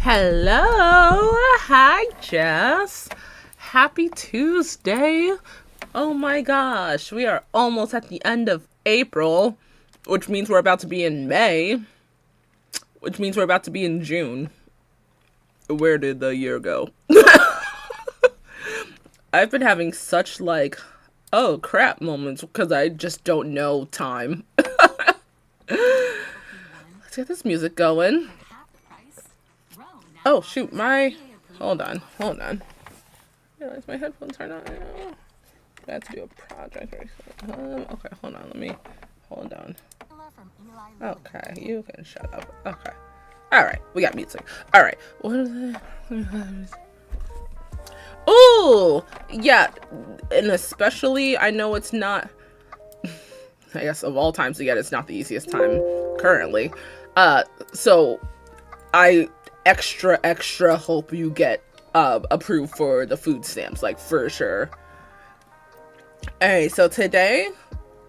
Hello. Hi, Jess. Happy Tuesday. Oh my gosh, we are almost at the end of April, which means we're about to be in May, which means we're about to be in June. Where did the year go? I've been having such oh crap moments because I just don't know time. Let's get this music going. Oh shoot, hold on. I realize my headphones are not. I have to do a project very soon. Okay, hold on. Hold on. Okay, you can shut up. Okay. Alright, we got music. Alright. What is it? Oh! Yeah. And especially, I know it's not, I guess of all times to get, it's not the easiest time currently. So I extra hope you get approved for the food stamps, like for sure. Alright, so today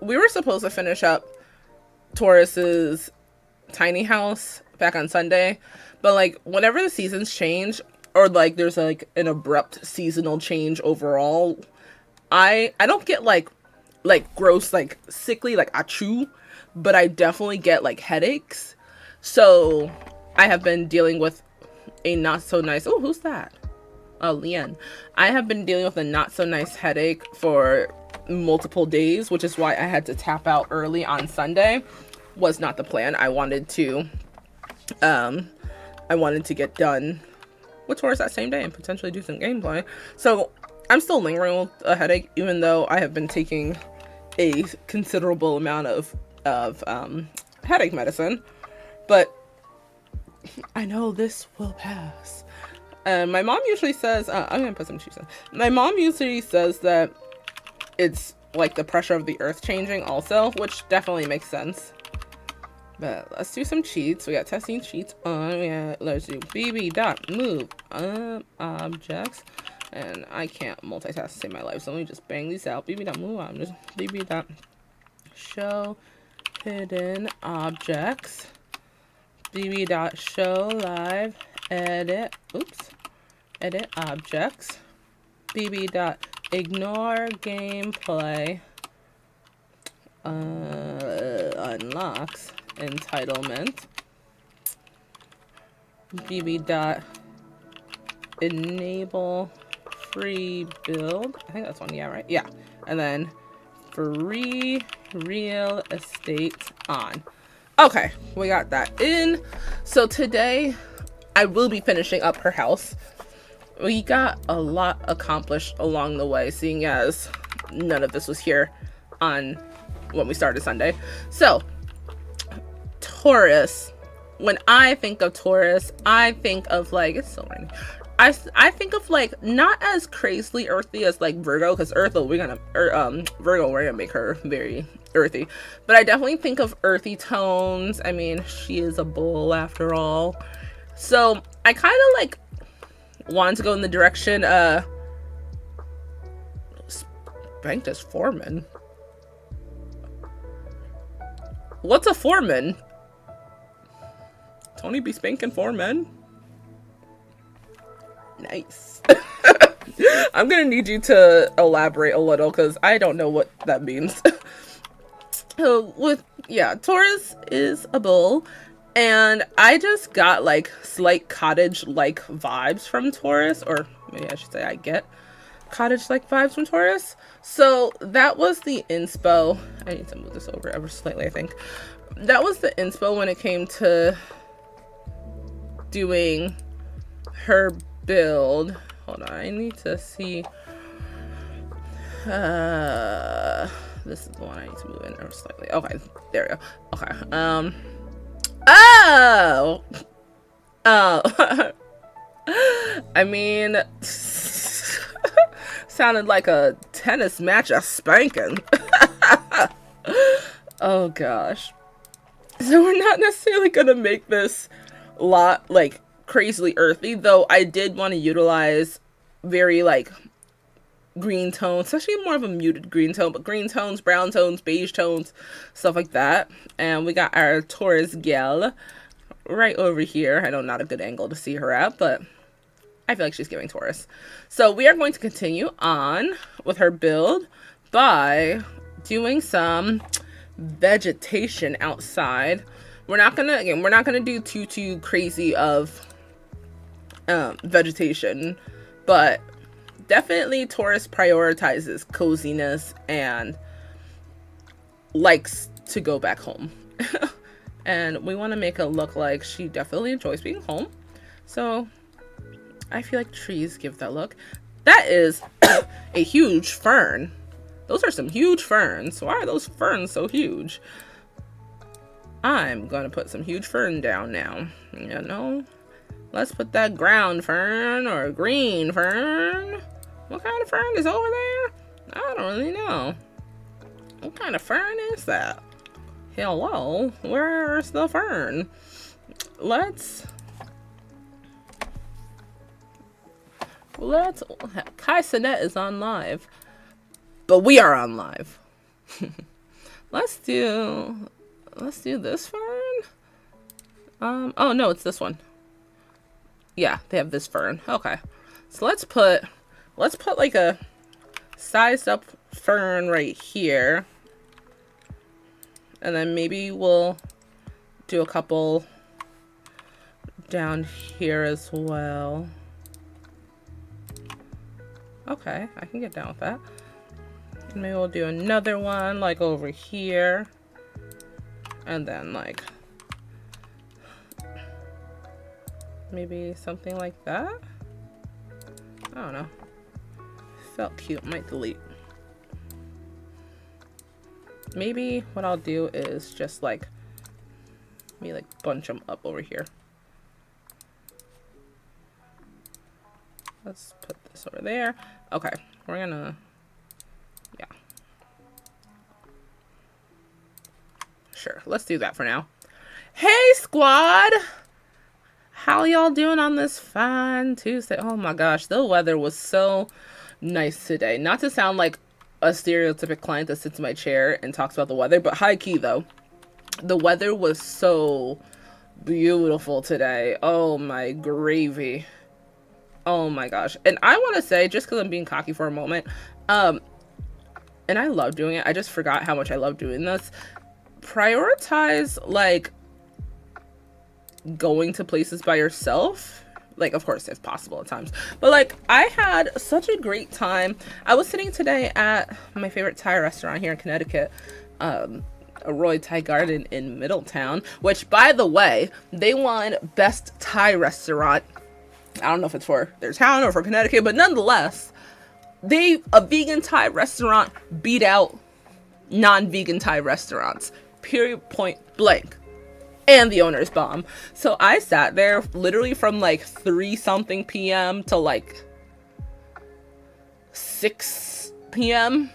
we were supposed to finish up Taurus's tiny house back on Sunday, but like whenever the seasons change or like there's like an abrupt seasonal change overall, I don't get like gross like sickly like achoo, but I definitely get like headaches. So I have been dealing with a not so nice, oh, who's that? Oh, Leanne. I have been dealing with a not so nice headache for multiple days, which is why I had to tap out early on Sunday. Was not the plan. I wanted to get done with Taurus that same day and potentially do some gameplay. So I'm still lingering with a headache, even though I have been taking a considerable amount of headache medicine. But I know this will pass. My mom usually says, I'm gonna put some cheese in. My mom usually says that it's like the pressure of the earth changing also, which definitely makes sense. But let's do some cheats. We got testing cheats on. Let's do BB dot move objects. And I can't multitask to save my life, so let me just bang these out. BB dot move objects. BB dot show hidden objects. BB dot show live edit. Oops. Edit objects. BB dot ignore gameplay. Unlocks entitlement. BB dot enable free build. I think that's one. Yeah, right. Yeah. And then free real estate on. Okay, we got that in. So today I will be finishing up her house. We got a lot accomplished along the way, seeing as none of this was here on when we started Sunday. So Taurus, when I think of Taurus, I think of like, it's so raining. I think of like not as crazily earthy as like Virgo, because Virgo we're gonna make her very earthy, but I definitely think of earthy tones. I mean, she is a bull after all, so I kind of like wanted to go in the direction spanked as foreman. What's a foreman? Tony be spanking foremen? Nice. I'm gonna need you to elaborate a little because I don't know what that means. Taurus is a bull, and I just got like slight cottage-like vibes from Taurus, or maybe I should say I get cottage-like vibes from Taurus. So that was the inspo. I need to move this over ever slightly, I think. That was the inspo when it came to doing her build. Hold on, I need to see. This is the one I need to move in ever slightly. Okay, there we go. Okay. Oh. I mean, sounded like a tennis match of spanking. Oh gosh. So we're not necessarily gonna make this lot like crazily earthy, though I did want to utilize very like green tones, especially more of a muted green tone, but green tones, brown tones, beige tones, stuff like that. And we got our Taurus gal right over here. I know not a good angle to see her at, but I feel like she's giving Taurus. So we are going to continue on with her build by doing some vegetation outside. We're not gonna do too crazy of vegetation, but definitely Taurus prioritizes coziness and likes to go back home. And we want to make it look like she definitely enjoys being home. So I feel like trees give that look. That is a huge fern. Those are some huge ferns. Why are those ferns so huge? I'm gonna put some huge fern down now. You know, let's put that ground fern or green fern. What kind of fern is over there? I don't really know. What kind of fern is that? Hello, where's the fern? Kai Sinet is on live, but we are on live. Let's do this fern. Oh no, it's this one. Yeah, they have this fern. Okay, so let's put like a sized up fern right here, and then maybe we'll do a couple down here as well. Okay, I can get down with that. And maybe we'll do another one like over here, and then like maybe something like that. I don't know. Felt cute. Might delete. Maybe what I'll do is just like bunch them up over here. Let's put this over there. Okay, we're gonna, yeah. Sure, let's do that for now. Hey squad! How y'all doing on this fine Tuesday? Oh my gosh, the weather was so nice today. Not to sound like a stereotypic client that sits in my chair and talks about the weather, but high key though, the weather was so beautiful today. Oh my gravy. Oh my gosh. And I want to say, just because I'm being cocky for a moment, and I love doing it, I just forgot how much I love doing this. Prioritize like going to places by yourself, like of course if possible at times, but like I had such a great time. I was sitting today at my favorite Thai restaurant here in Connecticut, a Roy Thai Garden in Middletown, which by the way, they won best Thai restaurant. I don't know if it's for their town or for Connecticut, but nonetheless, a vegan Thai restaurant beat out non-vegan Thai restaurants, period, point blank. And the owner's bomb. So I sat there literally from like 3-something p.m. to like 6 p.m.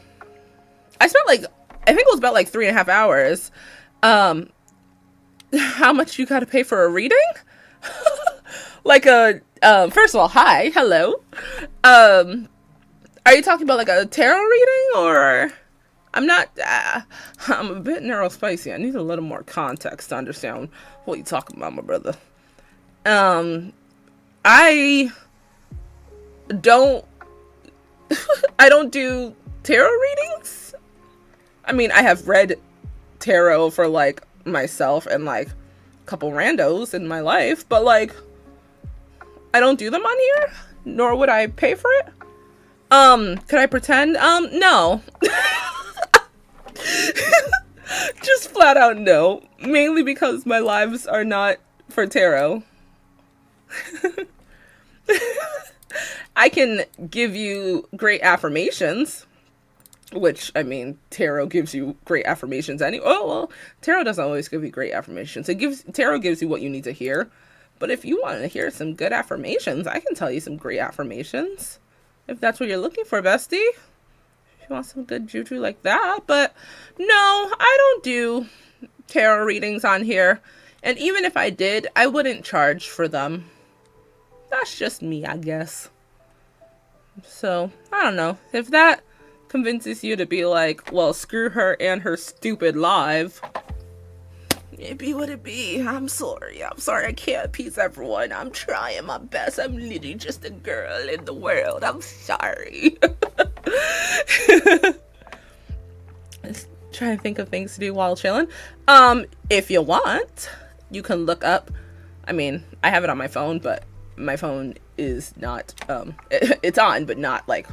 I spent like, I think it was about like 3.5 hours. How much you gotta pay for a reading? Like first of all, hi, hello. Are you talking about like a tarot reading, or? I'm not, I'm a bit neurospicy. I need a little more context to understand what you're talking about, my brother. I don't do tarot readings. I mean, I have read tarot for like myself and like a couple randos in my life, but like, I don't do them on here, nor would I pay for it. Could I pretend? No. Just flat out no. Mainly because my lives are not for tarot. I can give you great affirmations, which, I mean, tarot gives you great affirmations anyway. Oh, well, tarot doesn't always give you great affirmations. Tarot gives you what you need to hear. But if you want to hear some good affirmations, I can tell you some great affirmations. If that's what you're looking for, bestie. If you want some good juju like that. But no, I don't do tarot readings on here. And even if I did, I wouldn't charge for them. That's just me, I guess. So, I don't know. If that convinces you to be like, well, screw her and her stupid live, It be what it be. I'm sorry. I can't appease everyone. I'm trying my best. I'm literally just a girl in the world. I'm sorry. Let's try and think of things to do while chilling. If you want, you can look up. I mean, I have it on my phone, but my phone is not. It's on, but not like.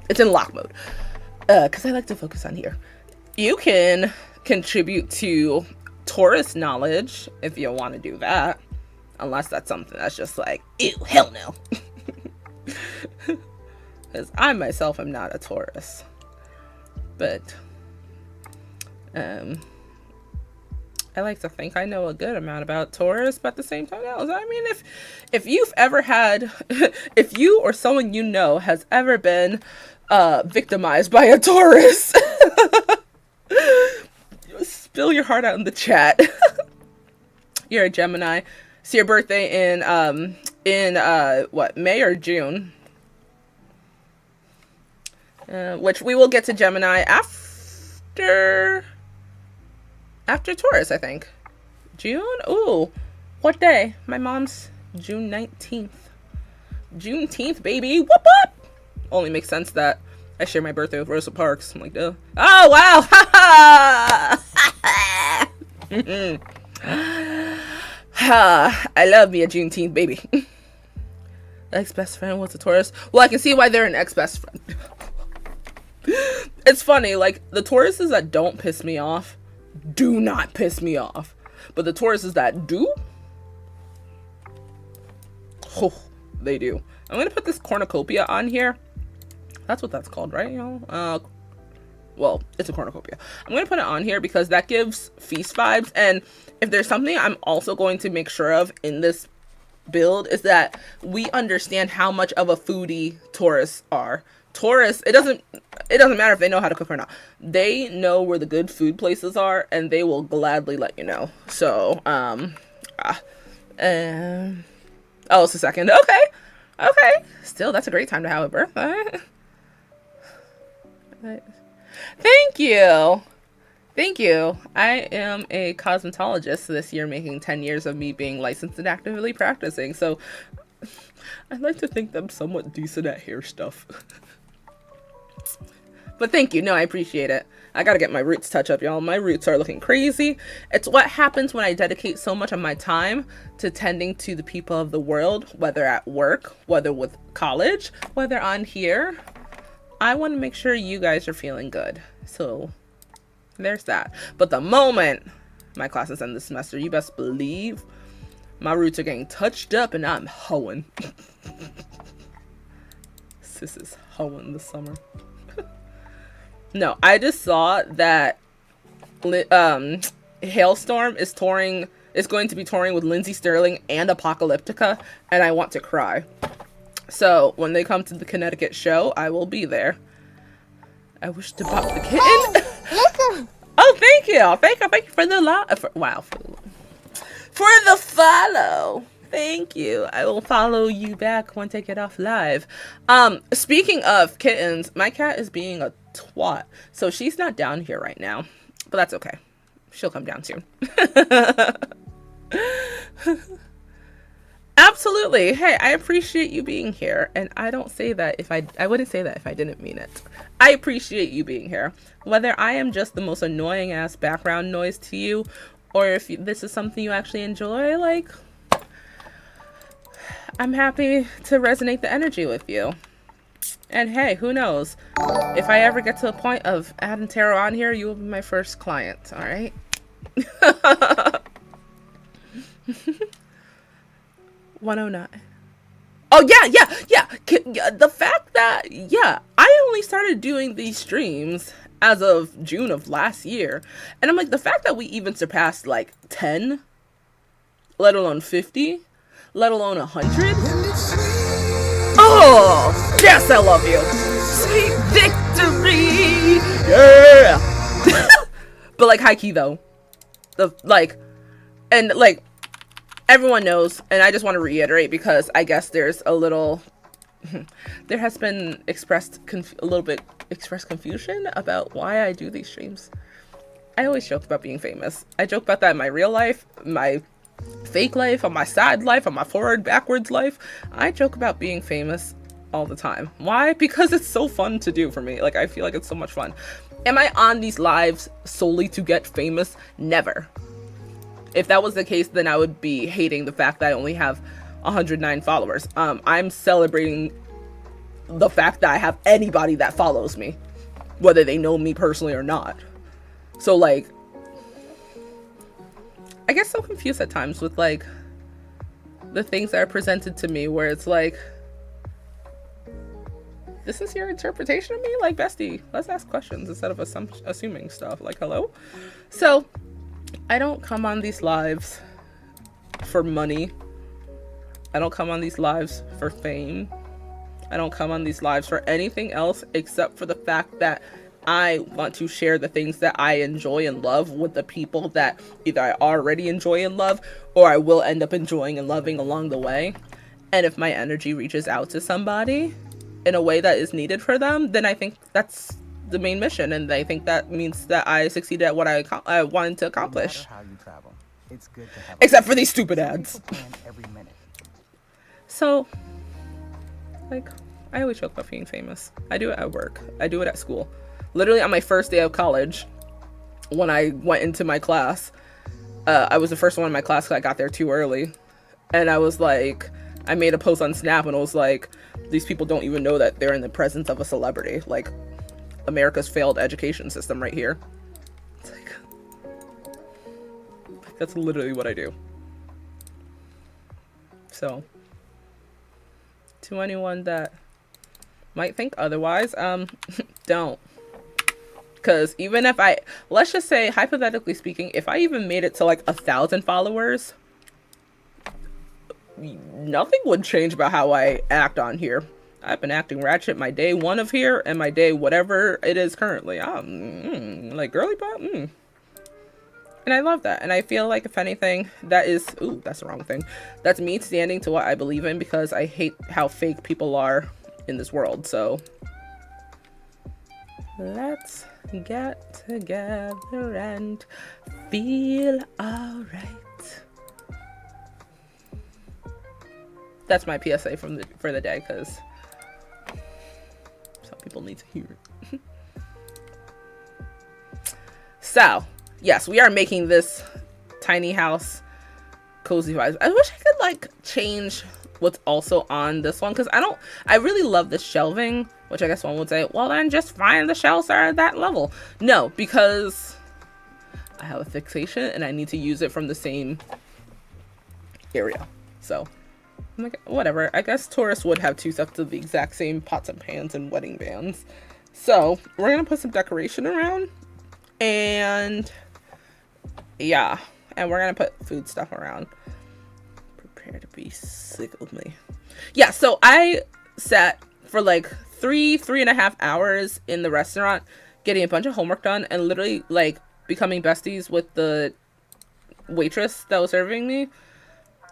It's in lock mode. Because I like to focus on here. You can contribute to Taurus knowledge if you want to do that. Unless that's something that's just like, ew, hell no. Because I myself am not a Taurus. But I like to think I know a good amount about Taurus, but at the same time, I mean, if you've ever had, if you or someone you know has ever been victimized by a Taurus, spill your heart out in the chat. You're a Gemini. It's your birthday in what, May or June? Which we will get to Gemini after Taurus, I think. June? Ooh, what day? My mom's June 19th. Juneteenth, baby. Whoop whoop. Only makes sense that I share my birthday with Rosa Parks. I'm like, duh. Oh, wow. I love me a Juneteenth, baby. Ex-best friend was a Taurus. Well, I can see why they're an ex-best friend. It's funny, like, the Tauruses that don't piss me off do not piss me off. But the Tauruses that do, oh, they do. I'm going to put this cornucopia on here. That's what that's called, right? You know, well, it's a cornucopia. I'm going to put it on here because that gives feast vibes. And if there's something I'm also going to make sure of in this build is that we understand how much of a foodie Taurus are. Taurus, it doesn't matter if they know how to cook or not. They know where the good food places are, and they will gladly let you know. So, oh, it's a second. Okay. Still, that's a great time to have a birthday. Thank you. I am a cosmetologist this year, making 10 years of me being licensed and actively practicing. So, I'd like to think I'm somewhat decent at hair stuff. But thank you. No, I appreciate it. I gotta get my roots touch up, y'all. My roots are looking crazy. It's what happens when I dedicate so much of my time to tending to the people of the world, whether at work, whether with college, whether on here. I want to make sure you guys are feeling good. So there's that. But the moment my classes end this semester, you best believe my roots are getting touched up and I'm hoeing. Sis is hoeing this summer. No, I just saw that Hailstorm is going to be touring with Lindsey Sterling and Apocalyptica, and I want to cry. So when they come to the Connecticut show, I will be there. I wish to pop the kitten. Listen. Oh, thank you for the for the follow. Thank you. I will follow you back once I get off live. Speaking of kittens, my cat is being a twat. So she's not down here right now, but that's okay. She'll come down soon. Absolutely. Hey, I appreciate you being here. And I don't say that if I wouldn't say that if I didn't mean it. I appreciate you being here. Whether I am just the most annoying ass background noise to you, or if this is something you actually enjoy, like, I'm happy to resonate the energy with you. And hey, who knows? If I ever get to the point of adding tarot on here, you will be my first client, all right? 109. Oh, yeah. The fact that, I only started doing these streams as of June of last year. And I'm like, the fact that we even surpassed like 10, let alone 50, let alone 100. Oh, yes, I love you. Sweet victory. Yeah. But like high key though. Everyone knows, and I just want to reiterate because I guess there's a little, there has been expressed confusion about why I do these streams. I always joke about being famous. I joke about that in my real life, my fake life, on my side life, on my forward, backwards life. I joke about being famous all the time. Why? Because it's so fun to do for me. Like, I feel like it's so much fun. Am I on these lives solely to get famous? Never. If that was the case, then I would be hating the fact that I only have 109 followers. I'm celebrating the fact that I have anybody that follows me, whether they know me personally or not. So, like, I get so confused at times with, like, the things that are presented to me, where it's like, this is your interpretation of me? Like, bestie, let's ask questions instead of assuming stuff. Like, hello? So, I don't come on these lives for money. I don't come on these lives for fame. I don't come on these lives for anything else except for the fact that I want to share the things that I enjoy and love with the people that either I already enjoy and love, or I will end up enjoying and loving along the way. And if my energy reaches out to somebody in a way that is needed for them, then I think that's the main mission, and I think that means that I succeeded at what I wanted to accomplish. No matter how you travel, it's good to have except for these stupid ads. every minute. So, like, I always joke about being famous. I do it at work. I do it at school. Literally on my first day of college, when I went into my class, I was the first one in my class because I got there too early. And I was like, I made a post on Snap and I was like, these people don't even know that they're in the presence of a celebrity. Like, America's failed education system right here. It's like, that's literally what I do. So, to anyone that might think otherwise, don't. Because even if let's just say, hypothetically speaking, if I even made it to like 1,000 followers, nothing would change about how I act on here. I've been acting ratchet my day one of here and my day whatever it is currently. I'm like girly pop. And I love that. And I feel like, if anything, that is, ooh, that's the wrong thing. That's me standing to what I believe in, because I hate how fake people are in this world. So let's get together and feel alright. That's my PSA for the day, because some people need to hear it. So, yes, we are making this tiny house cozy vibes. I wish I could like change what's also on this one, because I really love the shelving, which I guess one would say, well then just find the shelves are at that level. No, because I have a fixation and I need to use it from the same area. So, I'm like, whatever. I guess Taurus would have two sets of the exact same pots and pans and wedding bands. So, we're going to put some decoration around. And, yeah. And we're going to put food stuff around. Prepare to be sick of me. Yeah, so I sat for like 3.5 hours in the restaurant getting a bunch of homework done and literally like becoming besties with the waitress that was serving me.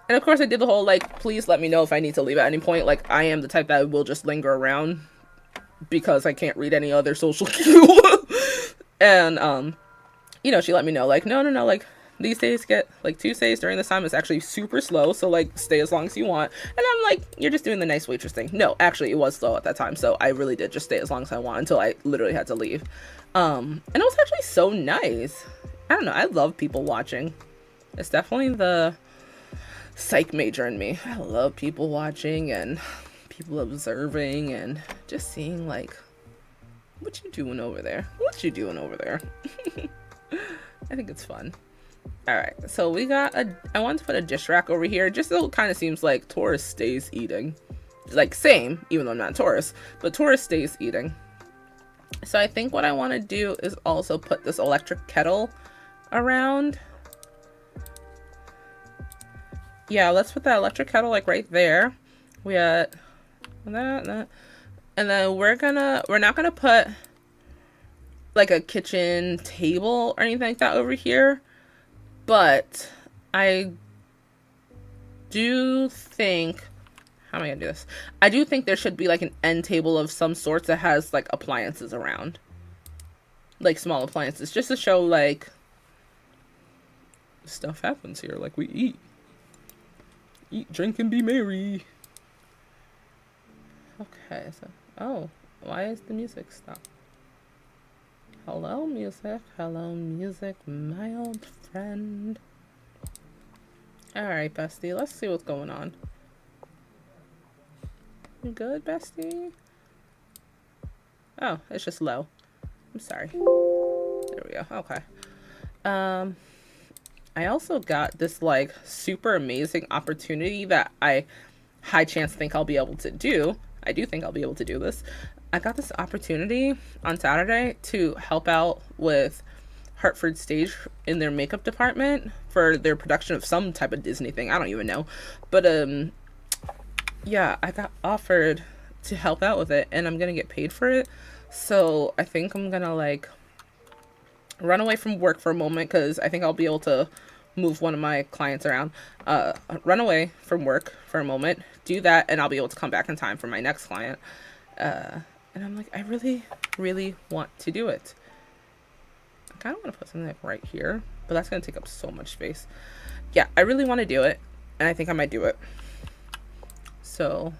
And of course I did the whole like, please let me know if I need to leave at any point. Like, I am the type that will just linger around because I can't read any other social cue. And you know, she let me know like, no, like these days get like Tuesdays during this time is actually super slow, so like stay as long as you want. And I'm like, you're just doing the nice waitress thing. No, actually it was slow at that time, so I really did just stay as long as I want until I literally had to leave. And it was actually so nice. I don't know, I love people watching. It's definitely the psych major in me. I love people watching and people observing and just seeing like, what you doing over there? What you doing over there? I think it's fun. Alright, so we got I wanted to put a dish rack over here just so it kind of seems like Taurus stays eating. Like, same, even though I'm not Taurus, but Taurus stays eating. So I think what I want to do is also put this electric kettle around. Yeah, let's put that electric kettle like right there. We got that. And then we're not gonna put like a kitchen table or anything like that over here. But I do think, how am I gonna do this? I do think there should be like an end table of some sorts that has like appliances around. Like small appliances, just to show like stuff happens here. Like, we eat, drink, and be merry. Okay, so, oh, why is the music stopped? Hello, music. Hello, music, my old friend. Alright, bestie, let's see what's going on. You good, bestie? Oh, it's just low. I'm sorry. There we go. Okay. I also got this, like, super amazing opportunity that I high chance think I'll be able to do. I do think I'll be able to do this. I got this opportunity on Saturday to help out with Hartford Stage in their makeup department for their production of some type of Disney thing. I don't even know. But, yeah, I got offered to help out with it, and I'm gonna get paid for it. So I think I'm gonna, like, run away from work for a moment, because I think I'll be able to move one of my clients around. Run away from work for a moment, do that, and I'll be able to come back in time for my next client. And I'm like, I really, really want to do it. I kind of want to put something like right here, but that's going to take up so much space. Yeah, I really want to do it, and I think I might do it. So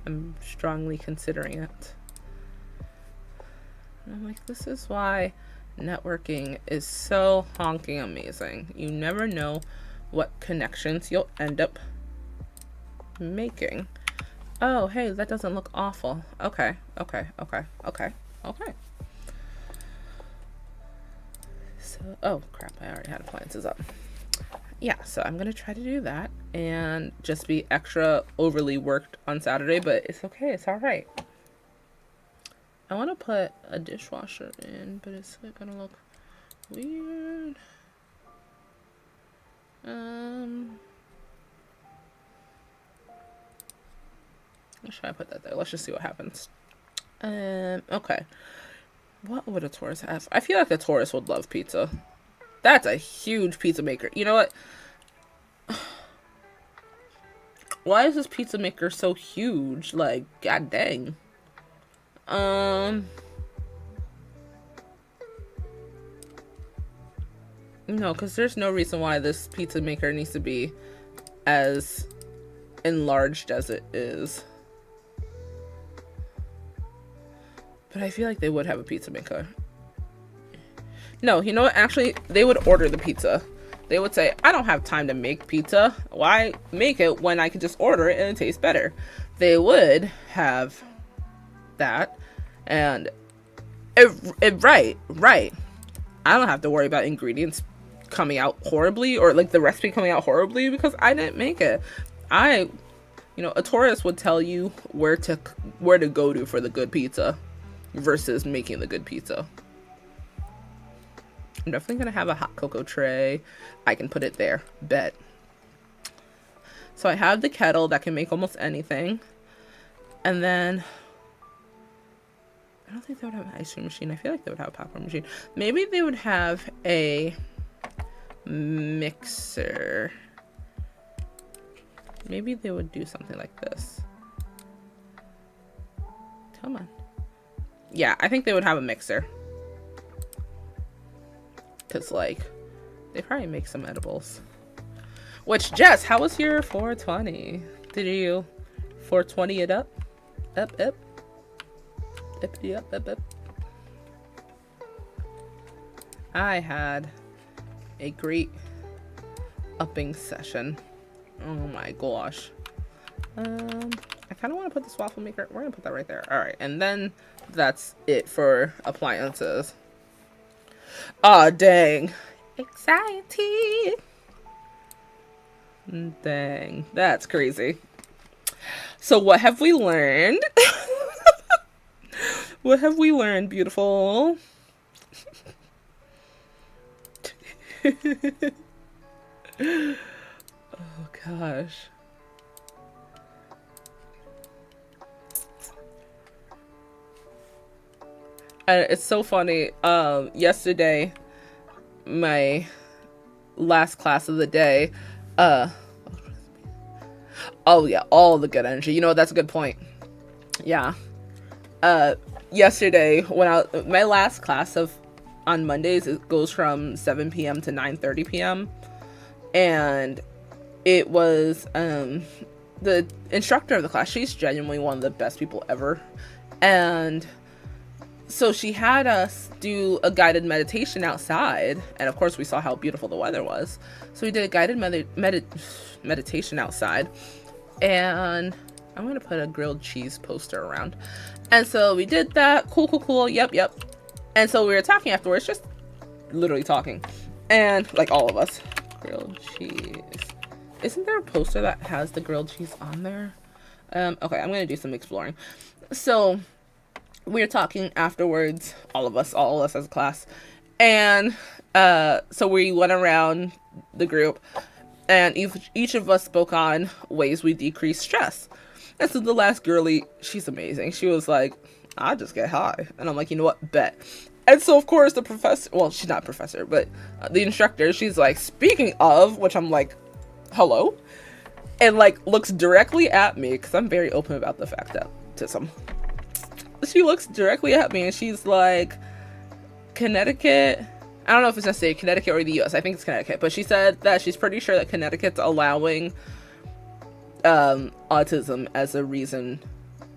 I'm strongly considering it. And I'm like, this is why networking is so honking amazing. You never know what connections you'll end up making. Oh, hey, that doesn't look awful. Okay. So, oh crap, I already had appliances up. Yeah, so I'm gonna try to do that and just be extra overly worked on Saturday, but it's okay, it's all right. I want to put a dishwasher in, but it's like gonna look weird. Should I put that there? Let's just see what happens. Okay. What would a Taurus have? I feel like a Taurus would love pizza. That's a huge pizza maker. You know what? Why is this pizza maker so huge? Like, god dang. No, because there's no reason why this pizza maker needs to be as enlarged as it is. But I feel like they would have a pizza maker. No, you know what? Actually, they would order the pizza. They would say, I don't have time to make pizza. Why make it when I can just order it and it tastes better? They would have that. And right. I don't have to worry about ingredients coming out horribly, or like the recipe coming out horribly, because I didn't make it. A Taurus would tell you where to go to for the good pizza versus making the good pizza. I'm definitely gonna have a hot cocoa tray. I can put it there. Bet. So I have the kettle that can make almost anything. And then I don't think they would have an ice cream machine. I feel like they would have a popcorn machine. Maybe they would have a mixer. Maybe they would do something like this. Come on. Yeah, I think they would have a mixer. Because, like, they probably make some edibles. Which, Jess, how was your 420? Did you 420 it up? Up. I had a great upping session. Oh my gosh. I kind of want to put this waffle maker. We're gonna put that right there. All right, and then that's it for appliances. Aw, dang. Anxiety. Dang, that's crazy. So what have we learned? What have we learned, beautiful? Oh gosh. It's so funny. Yesterday, my last class of the day, oh yeah, all the good energy. You know, that's a good point. Yeah. Yesterday, when my last class of on Mondays it goes from 7 p.m. to 9:30 p.m. And it was the instructor of the class. She's genuinely one of the best people ever. And so she had us do a guided meditation outside. And of course we saw how beautiful the weather was. So we did a guided meditation outside. And I'm going to put a grilled cheese poster around. And so we did that. Cool. Yep. And so we were talking afterwards, just literally talking. And like all of us. Grilled cheese. Isn't there a poster that has the grilled cheese on there? Okay, I'm going to do some exploring. So we were talking afterwards, all of us as a class. And so we went around the group. And each of us spoke on ways we decrease stress. And so the last girlie, she's amazing. She was like, I just get high. And I'm like, you know what? Bet. And so, of course, the professor, well, she's not a professor, but the instructor, she's like, speaking of, which I'm like, hello? And like looks directly at me, because I'm very open about the fact that autism. She looks directly at me and she's like, Connecticut, I don't know if it's necessarily Connecticut or the US, I think it's Connecticut, but she said that she's pretty sure that Connecticut's allowing autism as a reason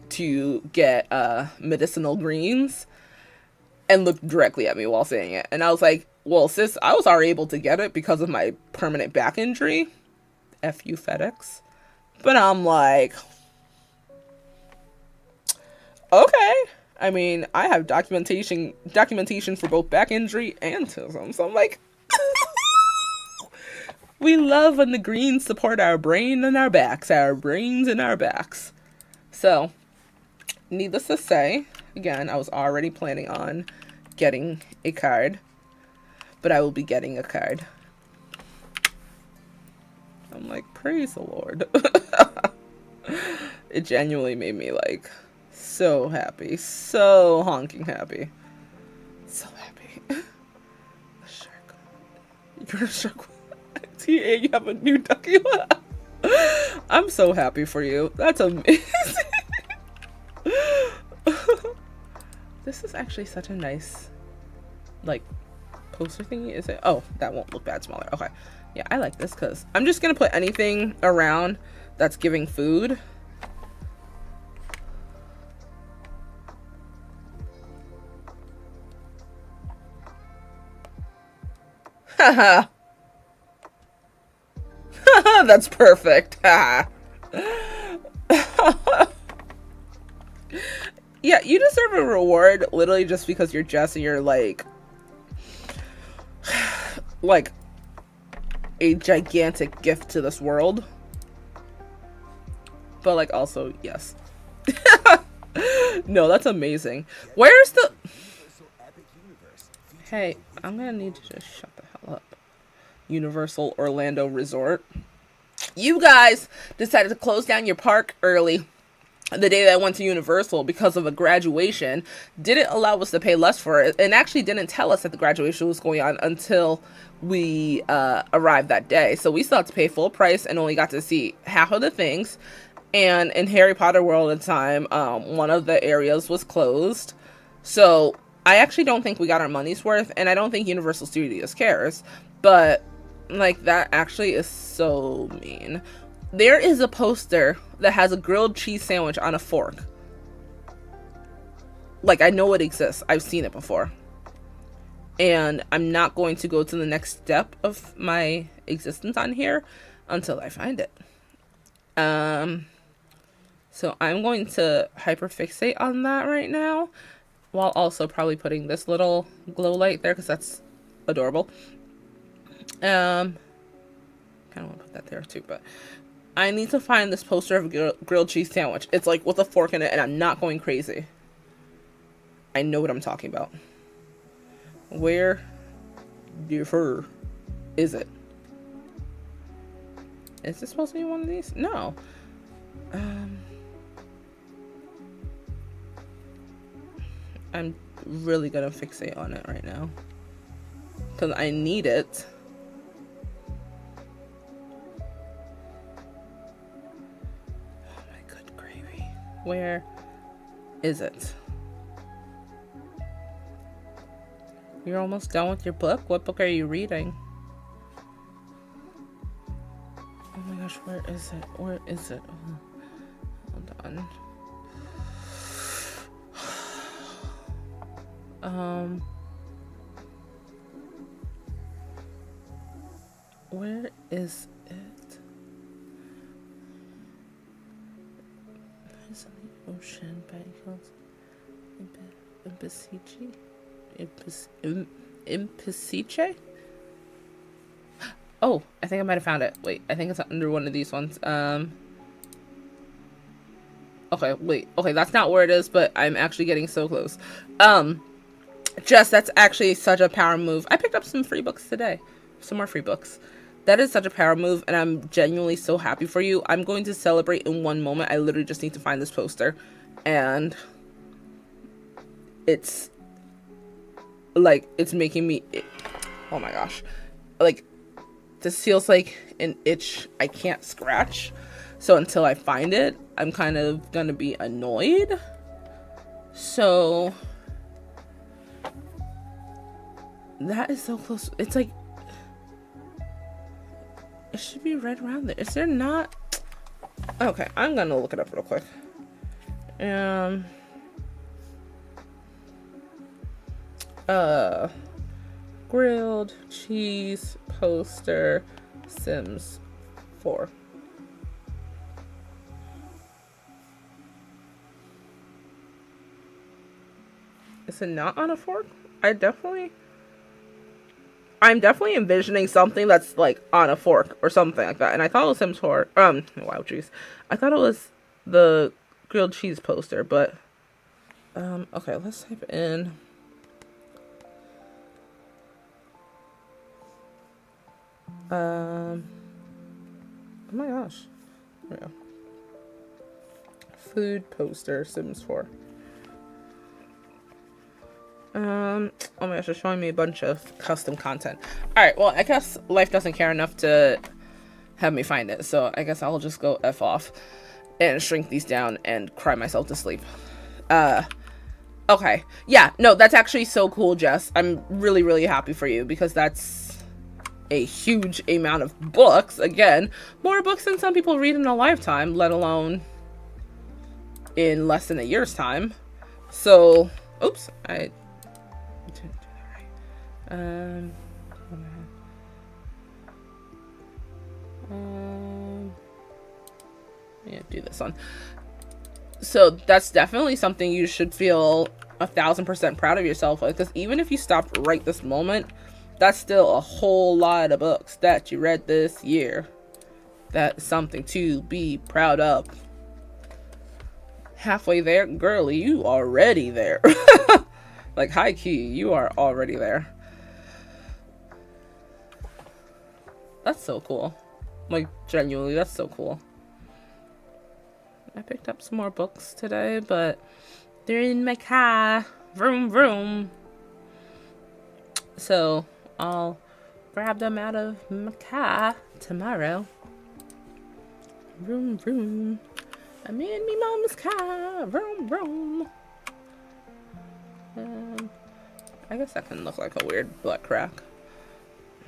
to get medicinal greens, and looked directly at me while saying it. And I was like, well, sis, I was already able to get it because of my permanent back injury. F you, FedEx. But I'm like, okay. I mean, I have documentation for both back injury and autism. So I'm like, we love when the greens support our brain and our backs, our brains and our backs. So, needless to say, again, I was already planning on getting a card, but I will be getting a card. I'm like, praise the Lord. It genuinely made me like so happy, so honking happy, so happy. A shark. You're a shark. TA, you have a new ducky. I'm so happy for you. That's amazing. This is actually such a nice, like, poster thingy. Is it? Oh, that won't look bad smaller. Okay. Yeah, I like this because I'm just going to put anything around that's giving food. Haha. That's perfect. Yeah, you deserve a reward literally just because you're Jess and you're like a gigantic gift to this world. But like also, yes. No, that's amazing. Where's the... Hey, I'm gonna need to just shut the hell up. Universal Orlando Resort. You guys decided to close down your park early the day that I went to Universal because of a graduation. Didn't allow us to pay less for it, and actually didn't tell us that the graduation was going on until we arrived that day. So we still had to pay full price and only got to see half of the things. And in Harry Potter World at the time, one of the areas was closed. So I actually don't think we got our money's worth, and I don't think Universal Studios cares. But like, that actually is so mean. There is a poster that has a grilled cheese sandwich on a fork. Like, I know it exists. I've seen it before. And I'm not going to go to the next step of my existence on here until I find it. So I'm going to hyperfixate on that right now, while also probably putting this little glow light there because that's adorable. Kind of want to put that there too, but I need to find this poster of a grilled cheese sandwich. It's like with a fork in it, and I'm not going crazy. I know what I'm talking about. Where is it? Is this supposed to be one of these? No. I'm really gonna fixate on it right now because I need it. Oh my good gravy. Where is it? You're almost done with your book? What book are you reading? Oh my gosh, where is it? Where is it? Oh, hold on. Where is it? It's in the ocean, bagels. Impisiche? Oh, I think I might have found it. Wait, I think it's under one of these ones. Okay, wait. Okay, that's not where it is, but I'm actually getting so close. Jess, that's actually such a power move. I picked up some free books today. Some more free books. That is such a power move, and I'm genuinely so happy for you. I'm going to celebrate in one moment. I literally just need to find this poster. And it's like, it's making me... Oh my gosh. Like, this feels like an itch I can't scratch. So until I find it, I'm kind of gonna be annoyed. So... that is so close. It's like... it should be right around there. Is there not? Okay, I'm gonna look it up real quick. Grilled cheese poster Sims 4. Is it not on a fork? I'm definitely envisioning something that's like on a fork or something like that. And I thought it was Sims 4. Wow, jeez. I thought it was the grilled cheese poster, but okay, let's type in oh my gosh. There we go. Food poster Sims 4. Oh my gosh, it's showing me a bunch of custom content. Alright, well, I guess life doesn't care enough to have me find it, so I guess I'll just go F off and shrink these down and cry myself to sleep. Okay. Yeah, no, that's actually so cool, Jess. I'm really, really happy for you, because that's a huge amount of books. Again, more books than some people read in a lifetime, let alone in less than a year's time. So, oops, I didn't do that right. Yeah, do this one. So that's definitely something you should feel 1000% proud of yourself with, because even if you stopped right this moment, that's still a whole lot of books that you read this year. That's something to be proud of. Halfway there, girly, you already there. Like, high key, you are already there. That's so cool. Like, genuinely, that's so cool. I picked up some more books today, but they're in my car. Vroom, vroom. So, I'll grab them out of my car tomorrow. Vroom, vroom. I'm in me mama's car. Vroom, vroom. I guess that can look like a weird butt crack.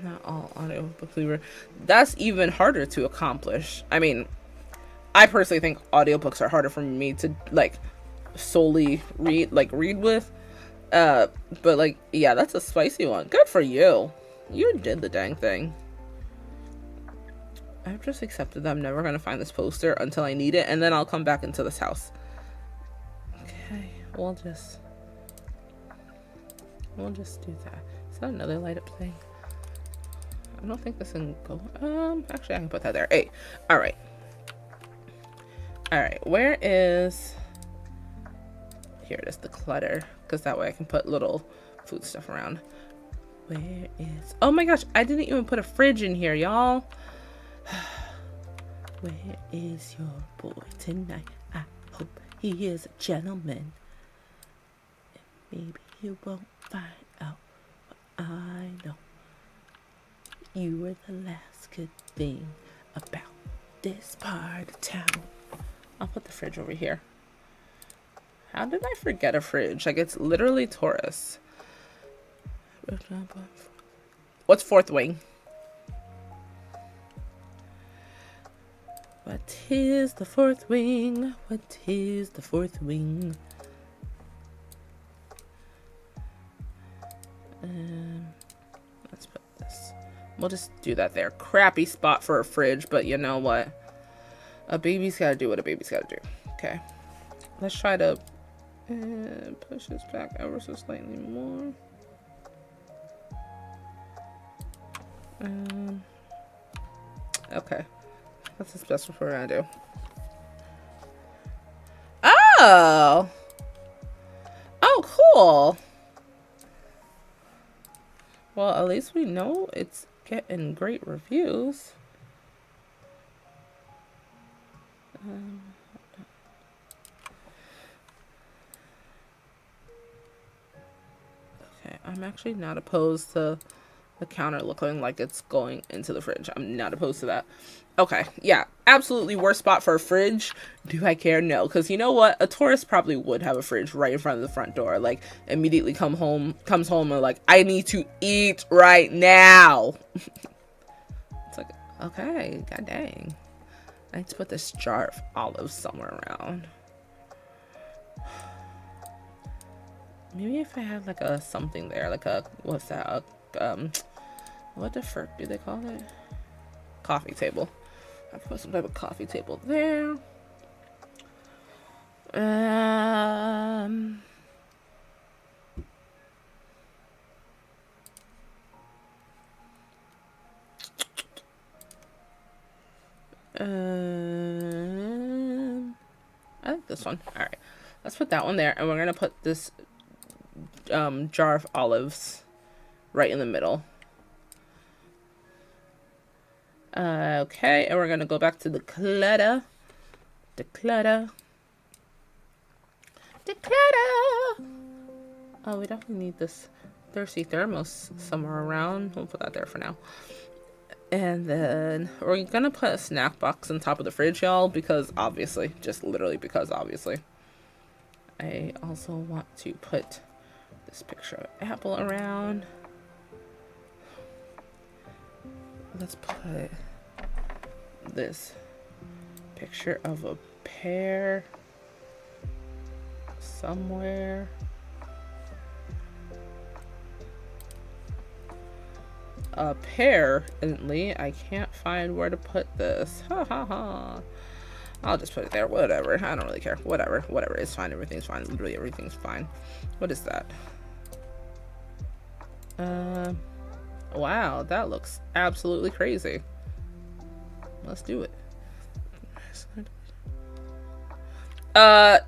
Not all audiobooks we read. That's even harder to accomplish. I mean, I personally think audiobooks are harder for me to, like, solely read with. But, like, yeah, that's a spicy one. Good for you. You did the dang thing. I've just accepted that I'm never going to find this poster until I need it, and then I'll come back into this house. Okay, we'll just do that. Is that another light up thing? I don't think this can go. Actually, I can put that there. Hey, all right. Where is... Here it is, the clutter, because that way I can put little food stuff around. Where is... Oh my gosh, I didn't even put a fridge in here, y'all. Where is your boy tonight? I hope he is a gentleman. And maybe you won't find out what I know. You were the last good thing about this part of town. I'll put the fridge over here. How did I forget a fridge? Like, it's literally Taurus. What's fourth wing? What is the fourth wing? What is the fourth wing? Let's put this. We'll just do that there. Crappy spot for a fridge, but you know what? A baby's gotta do what a baby's gotta do. Okay. Let's try to push this back ever so slightly more. Okay. That's the best we're gonna do. Oh! Oh, cool! Well, at least we know it's getting great reviews. Okay, I'm actually not opposed to the counter looking like it's going into the fridge. I'm not opposed to that. Okay, yeah, absolutely worst spot for a fridge. Do I care? No, because you know what? A Taurus probably would have a fridge right in front of the front door. Like, immediately comes home and like, I need to eat right now. It's like, okay, god dang. I need to put this jar of olives somewhere around. Maybe if I have like a something there, like a, what's that? What the frick do they call it? Coffee table. I put some type of coffee table there. I like this one. All right, let's put that one there, and we're gonna put this jar of olives right in the middle. Okay, and we're gonna go back to the clutter. Oh, we definitely need this thirsty thermos somewhere around. We'll put that there for now. And then we're gonna put a snack box on top of the fridge, y'all, because obviously, just literally because obviously. I also want to put this picture of apple around. Let's put this picture of a pear somewhere. Apparently, I can't find where to put this. Ha ha ha. I'll just put it there. Whatever. I don't really care. Whatever. Whatever. It's fine. Everything's fine. Literally everything's fine. What is that? Wow, that looks absolutely crazy. Let's do it.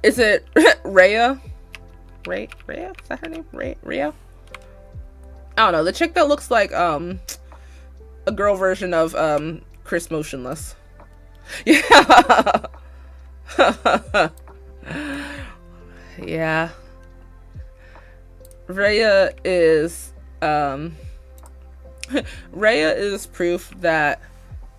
Is it Rhea? Rhea? Is that her name? Rhea? I don't know. The chick that looks like a girl version of Chris Motionless. Yeah. Yeah. Rhea is Rhea is proof that,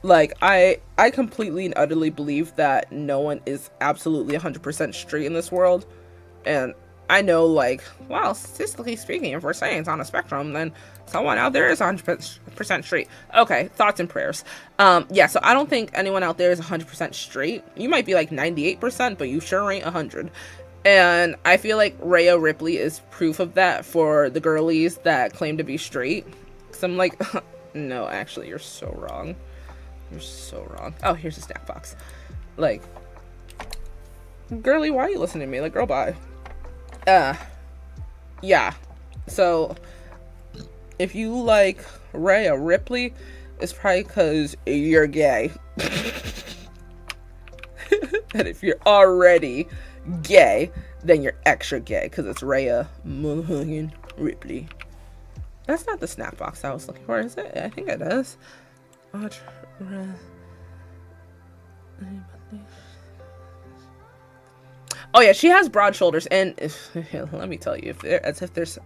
like, I completely and utterly believe that no one is absolutely 100% straight in this world. And I know, like, well, statistically speaking, if we're saying it's on a spectrum, then someone out there is 100% straight. Okay, thoughts and prayers. Yeah, so I don't think anyone out there is 100% straight. You might be like 98%, but you sure ain't 100. And I feel like Rhea Ripley is proof of that for the girlies that claim to be straight. Because I'm like, no, actually, you're so wrong. You're so wrong. Oh, here's a snack box. Like, girly, why are you listening to me? Like, girl, bye. Yeah. So, if you like Rhea Ripley, it's probably because you're gay. And if you're already gay, then you're extra gay because it's Rhea Ripley. That's not the snack box I was looking for, is it? I think it is. Oh yeah, she has broad shoulders, and let me tell you, as if there's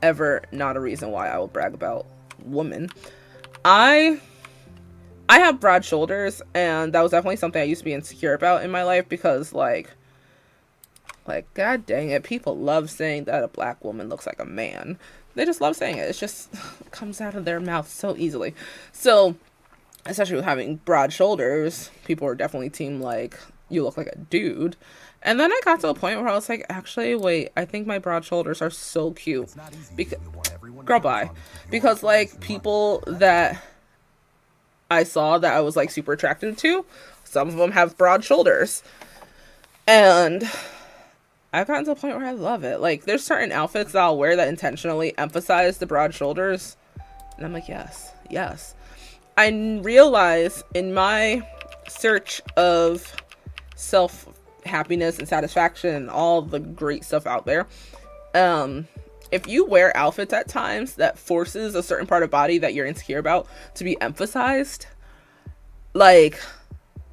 ever not a reason why I will brag about women, I have broad shoulders, and that was definitely something I used to be insecure about in my life because, like, god dang it, people love saying that a black woman looks like a man. They just love saying it. It's just it comes out of their mouth so easily. So, especially with having broad shoulders, people were definitely team like, you look like a dude. And then I got to a point where I was like, actually, wait, I think my broad shoulders are so cute. Because, girl, bye. Because, like, people that I saw that I was, like, super attracted to, some of them have broad shoulders. And I've gotten to a point where I love it. Like, there's certain outfits that I'll wear that intentionally emphasize the broad shoulders. And I'm like, yes, yes. I realize in my search of self-happiness and satisfaction and all the great stuff out there, if you wear outfits at times that forces a certain part of body that you're insecure about to be emphasized, like,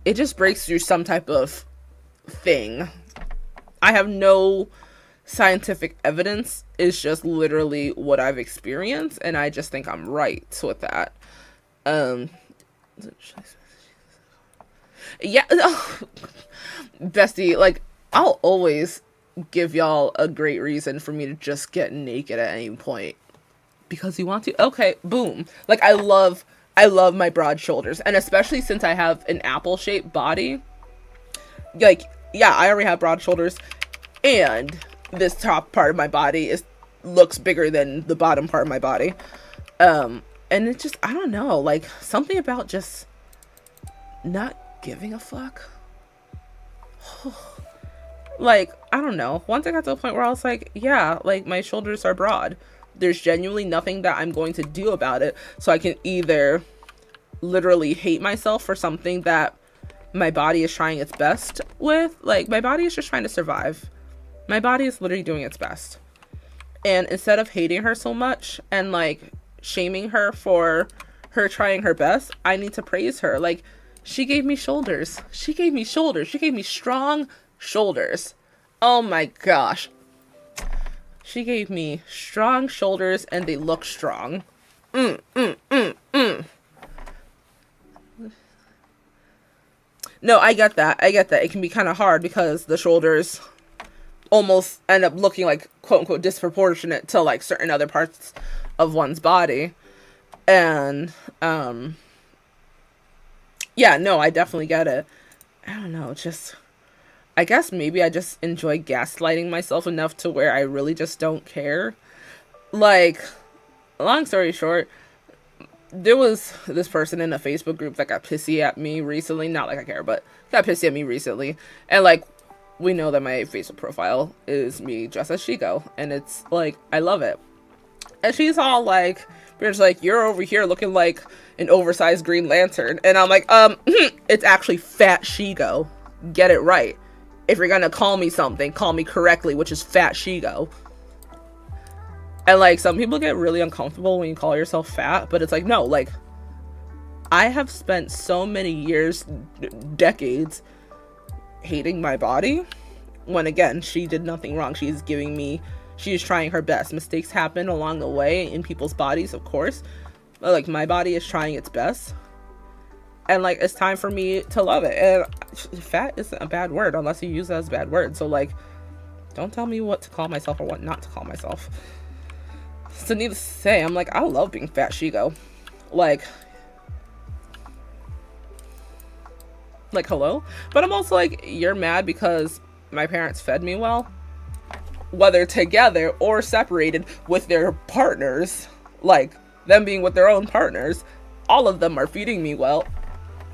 it just breaks through some type of thing. I have no scientific evidence. It's just literally what I've experienced, and I just think I'm right with that. Yeah. Bestie, like, I'll always give y'all a great reason for me to just get naked at any point. Because you want to? Okay, boom. Like, I love my broad shoulders. And especially since I have an apple-shaped body. Like, yeah, I already have broad shoulders. And this top part of my body looks bigger than the bottom part of my body. And it just, I don't know, like, something about just not giving a fuck. Like, I don't know. Once I got to a point where I was like, yeah, like, my shoulders are broad. There's genuinely nothing that I'm going to do about it. So I can either literally hate myself for something that my body is trying its best with. Like, my body is just trying to survive. My body is literally doing its best. And instead of hating her so much and, like, shaming her for her trying her best, I need to praise her. Like, she gave me shoulders. She gave me shoulders. She gave me strong shoulders. Oh my gosh. She gave me strong shoulders and they look strong. No, I get that. I get that. It can be kind of hard because the shoulders almost end up looking like, quote unquote, disproportionate to, like, certain other parts of one's body. And yeah, no, I definitely get it. I don't know, just, I guess maybe I just enjoy gaslighting myself enough to where I really just don't care. Like, long story short, there was this person in a Facebook group that got pissy at me recently. Not like I care, but got pissy at me recently. And, like, we know that my Facebook profile is me dressed as Chico. And it's, like, I love it. And she's all like, Britta's like, you're over here looking like an oversized Green Lantern. And I'm like, it's actually Fat Shigo. Get it right. If you're gonna call me something, call me correctly, which is Fat Shigo. And, like, some people get really uncomfortable when you call yourself fat, but it's like, no, like, I have spent so many years, decades, hating my body, when, again, she did nothing wrong. She's trying her best. Mistakes happen along the way in people's bodies, of course, but, like, my body is trying its best, and, like, it's time for me to love it. And fat isn't a bad word unless you use it as a bad word, so, like, don't tell me what to call myself or what not to call myself. So needless to say, I'm like, I love being Fat Shigo. Like, hello? But I'm also like, you're mad because my parents fed me well? Whether together or separated with their partners, like, them being with their own partners, all of them are feeding me well.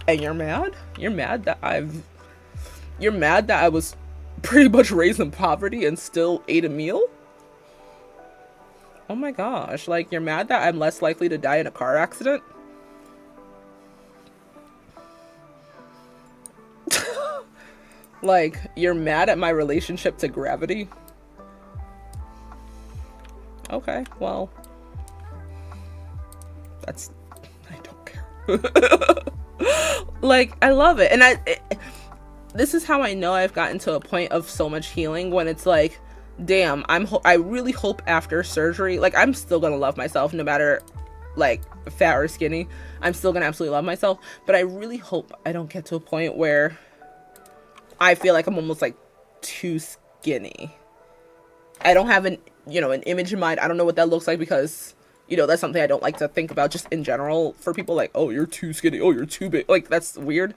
And you're mad? You're mad that I was pretty much raised in poverty and still ate a meal? Oh my gosh, like, you're mad that I'm less likely to die in a car accident? Like, you're mad at my relationship to gravity? Okay, well, I don't care. Like, I love it. And this is how I know I've gotten to a point of so much healing, when it's like, damn, I really hope after surgery, like, I'm still gonna love myself no matter, like, fat or skinny. I'm still gonna absolutely love myself, but I really hope I don't get to a point where I feel like I'm almost, like, too skinny. I don't have you know, an image in mind. I don't know what that looks like because, you know, that's something I don't like to think about just in general for people like, oh, you're too skinny. Oh, you're too big. Like, that's weird.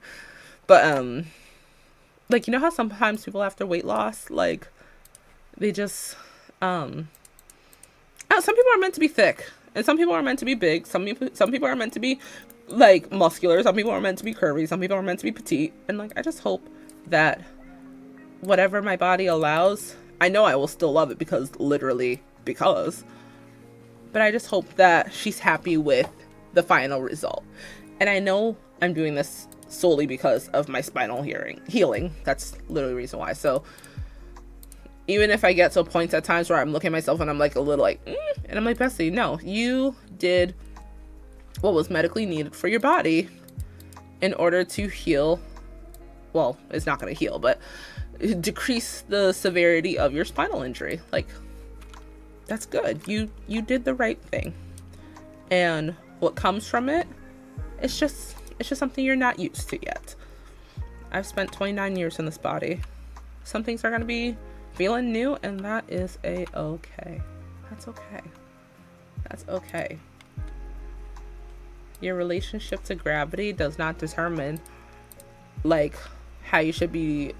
But, like, you know how sometimes people after weight loss, like, they just, some people are meant to be thick and some people are meant to be big. Some people are meant to be like muscular. Some people are meant to be curvy. Some people are meant to be petite. And like, I just hope that whatever my body allows, I know I will still love it because but I just hope that she's happy with the final result. And I know I'm doing this solely because of my spinal healing. That's literally the reason why. So even if I get to points at times where I'm looking at myself and I'm like a little like, and I'm like, Bessie, no, you did what was medically needed for your body in order to heal. Well, it's not going to heal, but decrease the severity of your spinal injury. Like, that's good. You did the right thing. And what comes from it, it's just something you're not used to yet. I've spent 29 years in this body. Some things are going to be feeling new, and that is okay. That's okay. That's okay. Your relationship to gravity does not determine like how you should be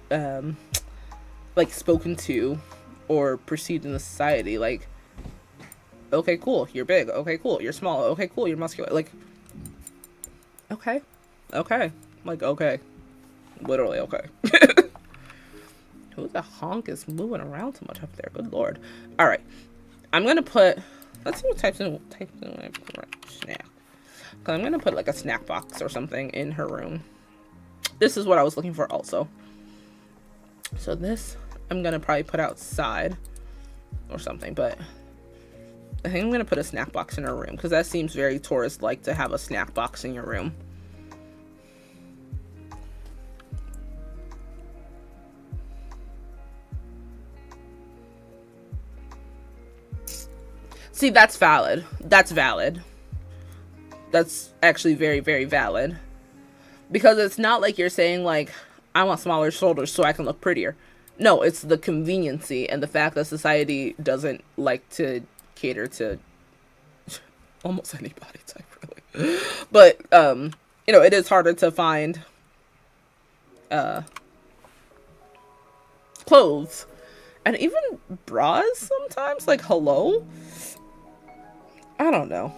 like spoken to or perceived in the society. Like, okay, cool, you're big. Okay, cool, you're small. Okay, cool, you're muscular. Like, okay, like, okay, literally okay. Who the honk is moving around so much up there? Good lord. All right, I'm gonna put. Let's see what types in snack. Cause I'm gonna put like a snack box or something in her room. This is what I was looking for also. So this I'm gonna probably put outside or something, but I think I'm gonna put a snack box in her room because that seems very Taurus-like to have a snack box in your room. See, that's valid. That's valid. That's actually very, very valid. Because it's not like you're saying, like, I want smaller shoulders so I can look prettier. No, it's the conveniency and the fact that society doesn't like to cater to almost any body type, really. But, you know, it is harder to find clothes. And even bras sometimes. Like, hello? I don't know.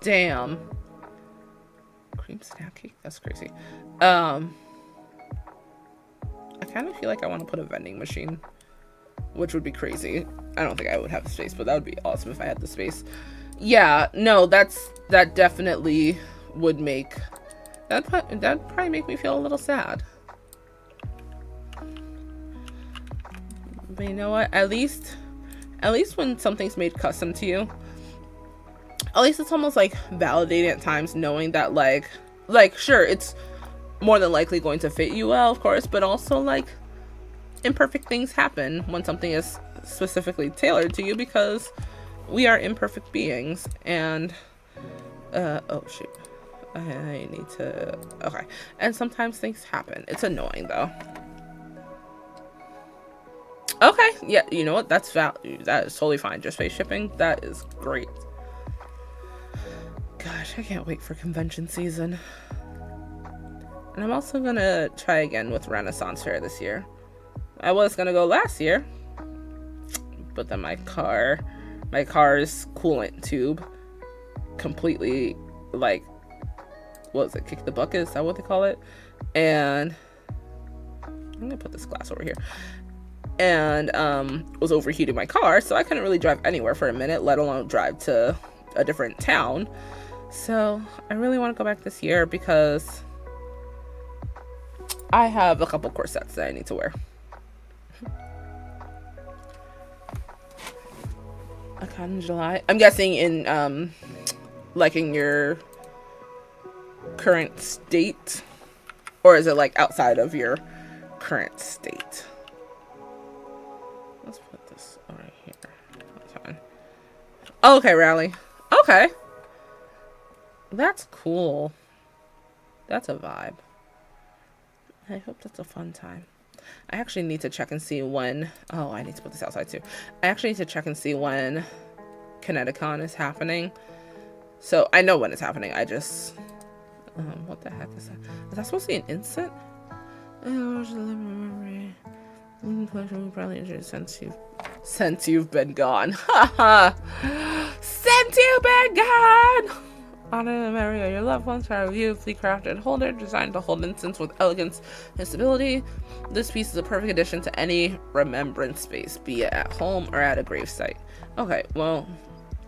Damn. Cream snap cake? That's crazy. I kind of feel like I want to put a vending machine, which would be crazy. I don't think I would have the space, but that would be awesome if I had the space. Yeah, no, that definitely would make that'd probably make me feel a little sad. But you know what? At least when something's made custom to you, at least it's almost like validating at times, knowing that like sure, it's more than likely going to fit you well, of course, but also like imperfect things happen when something is specifically tailored to you because we are imperfect beings. And oh shoot, I need to, okay, and sometimes things happen. It's annoying though. Okay, yeah, you know what, that is totally fine. Just face shipping, that is great. Gosh, I can't wait for convention season. And I'm also gonna try again with Renaissance Fair this year. I was gonna go last year, but then my car's coolant tube completely, like, what was it, kick the bucket? Is that what they call it? And I'm gonna put this glass over here. And was overheating my car, so I couldn't really drive anywhere for a minute, let alone drive to a different town. So I really want to go back this year because I have a couple corsets that I need to wear. Okay, in July. I'm guessing in like in your current state, or is it like outside of your current state? Let's put this right here. That's fine. Okay, Rally. Okay. That's cool. That's a vibe. I hope that's a fun time. I actually need to check and see when... Oh, I need to put this outside too. I actually need to check and see when Kineticon is happening. So, I know when it's happening. I just... what the heck is that? Is that supposed to be an instant? Probably since you've been gone. Haha! Since you've been gone! Honor and Maria, your loved ones are a beautifully crafted holder designed to hold incense with elegance and stability. This piece is a perfect addition to any remembrance space, be it at home or at a gravesite. Okay, well,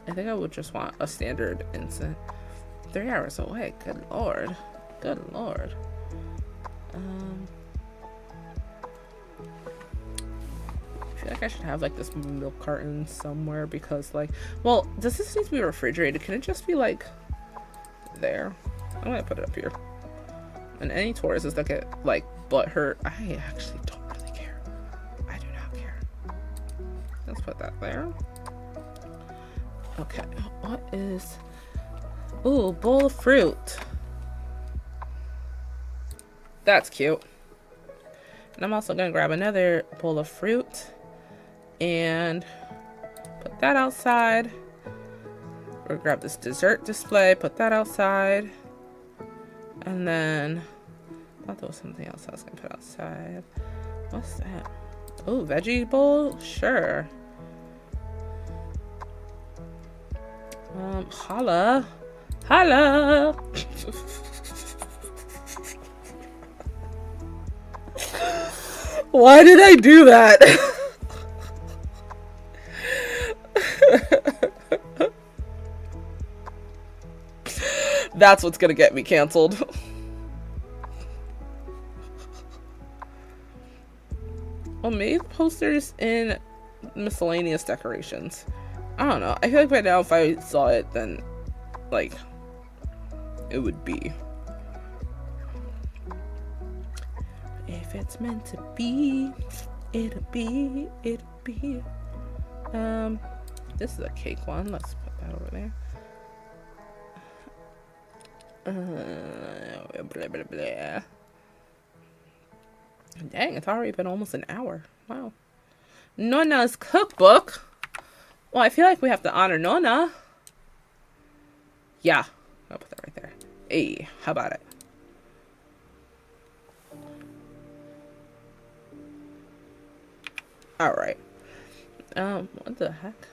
I think I would just want a standard incense. 3 hours away, good lord. Good lord. I feel like I should have like this milk carton somewhere because like, well, does this need to be refrigerated? Can it just be like there? I'm gonna put it up here. And any Tauruses that get like butt hurt, I actually don't really care. I do not care. Let's put that there. Okay, what is... Ooh, bowl of fruit. That's cute. And I'm also gonna grab another bowl of fruit and put that outside. Or grab this dessert display, put that outside. And then I thought there was something else I was gonna put outside. What's that? Oh, veggie bowl? Sure. Holla. Holla. Why did I do that? That's what's gonna get me canceled. Well, maybe posters in miscellaneous decorations. I don't know. I feel like by now if I saw it, then like it would be. If it's meant to be, it'll be, it'll be. This is a cake one. Let's put that over there. Blah, blah, blah. Dang, it's already been almost an hour. Wow. Nona's cookbook. Well, I feel like we have to honor Nona. Yeah. I'll put that right there. Hey, how about it? Alright. What the heck?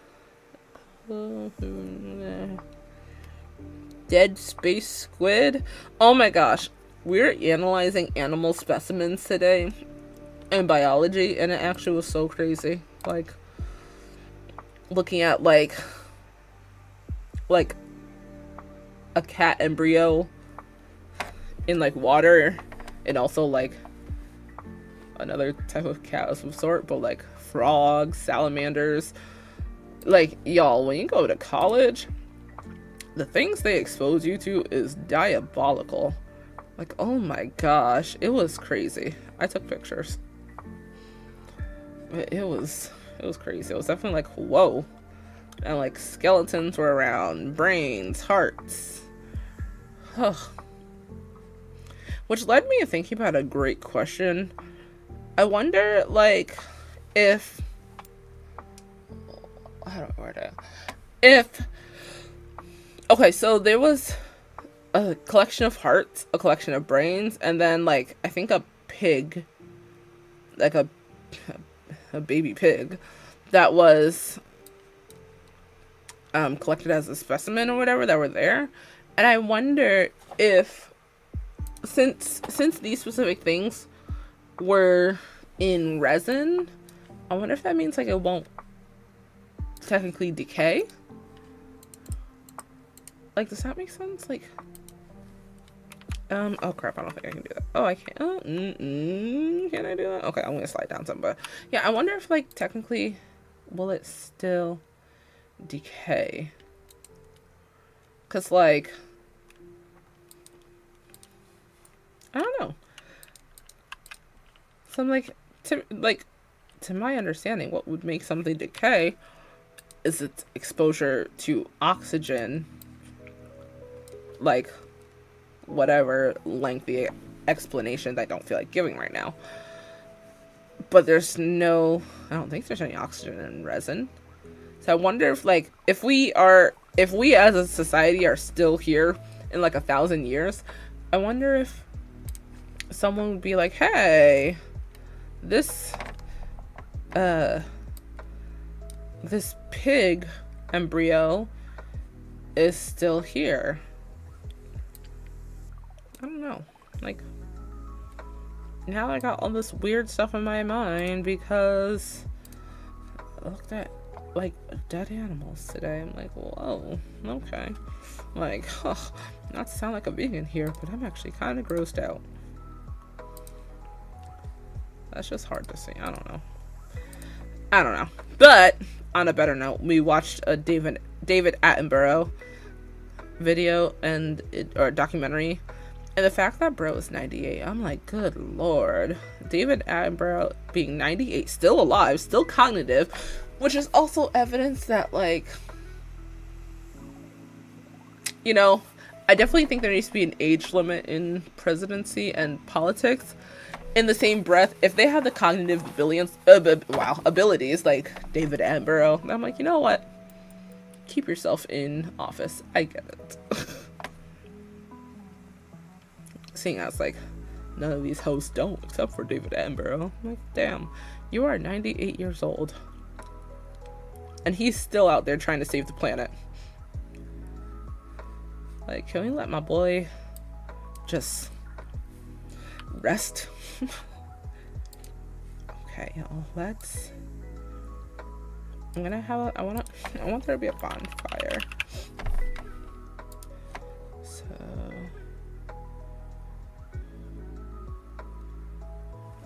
Dead space squid? Oh my gosh. We're analyzing animal specimens today in biology, and it actually was so crazy. Like, looking at like a cat embryo in like water, and also like another type of cat of some sort, but like frogs, salamanders. Like, y'all, when you go to college, the things they expose you to is diabolical. Like, oh my gosh, it was crazy. I took pictures. It was crazy. It was definitely like, whoa. And like skeletons were around, brains, hearts. Ugh. Which led me to thinking about a great question. I wonder, like, if... I don't know where to... If... Okay, so there was a collection of hearts, a collection of brains, and then, like, I think a pig, like a baby pig, that was collected as a specimen or whatever that were there. And I wonder if, since these specific things were in resin, I wonder if that means, like, it won't technically decay. Like, does that make sense? Like, oh crap, I don't think I can do that. Oh, I can't. Oh, can I do that? Okay, I'm gonna slide down some, but yeah, I wonder if, like, technically, will it still decay? Cause, like, I don't know. So I'm like, to my understanding, what would make something decay is its exposure to oxygen, like, whatever lengthy explanations I don't feel like giving right now. But there's no, I don't think there's any oxygen in resin. So I wonder if like if we as a society are still here in like 1,000 years, I wonder if someone would be like, hey, this this pig embryo is still here. I don't know. Like, now I got all this weird stuff in my mind because I looked at like dead animals today. I'm like, whoa, okay. Like, oh, not to sound like a vegan here, but I'm actually kind of grossed out. That's just hard to see. I don't know. But on a better note, we watched a David Attenborough video or documentary, and the fact that bro is 98, I'm like, good lord. David Attenborough being 98, still alive, still cognitive, which is also evidence that, like, you know, I definitely think there needs to be an age limit in presidency and politics. In the same breath, if they have the cognitive abilities like David Attenborough, I'm like, you know what? Keep yourself in office. I get it. Seeing as like none of these hosts don't, except for David Attenborough. I'm like, damn, you are 98 years old, and he's still out there trying to save the planet. Like, can we let my boy just rest? Okay, let's. I'm gonna have I want there to be a bonfire. So.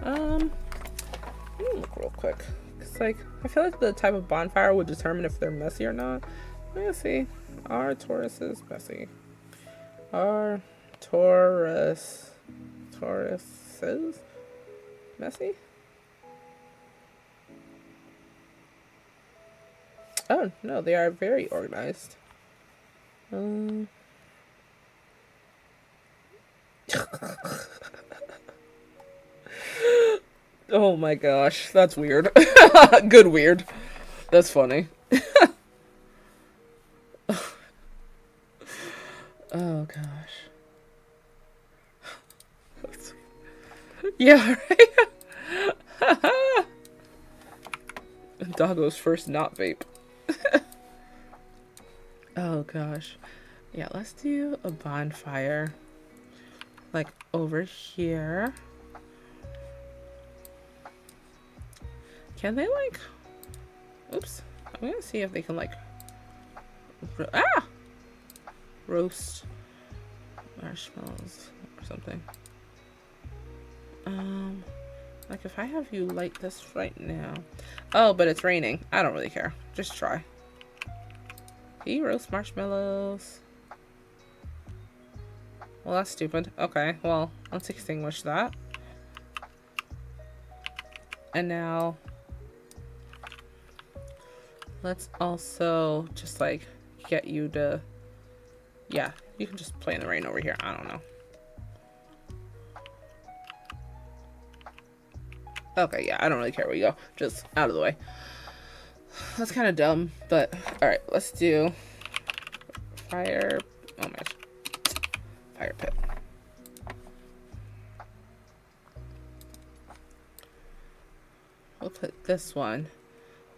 Let me look real quick. Cause like, I feel like the type of bonfire would determine if they're messy or not. Let me see. Are Tauruses messy? Are Tauruses messy? Oh no, they are very organized. Oh my gosh, that's weird. Good weird. That's funny. Oh gosh. Yeah, right? Doggo's first not vape. Oh gosh. Yeah, let's do a bonfire. Like over here. Can they like... Oops. I'm gonna see if they can like... roast marshmallows or something. Like if I have you light this right now. Oh, but it's raining. I don't really care. Just try. Can you roast marshmallows? Well, that's stupid. Okay, well, let's extinguish that. And now let's also just like get you to, yeah, you can just play in the rain over here. I don't know. Okay, yeah, I don't really care where you go. Just out of the way. That's kind of dumb, but alright, let's do fire. Oh my gosh. Fire pit. We'll put this one.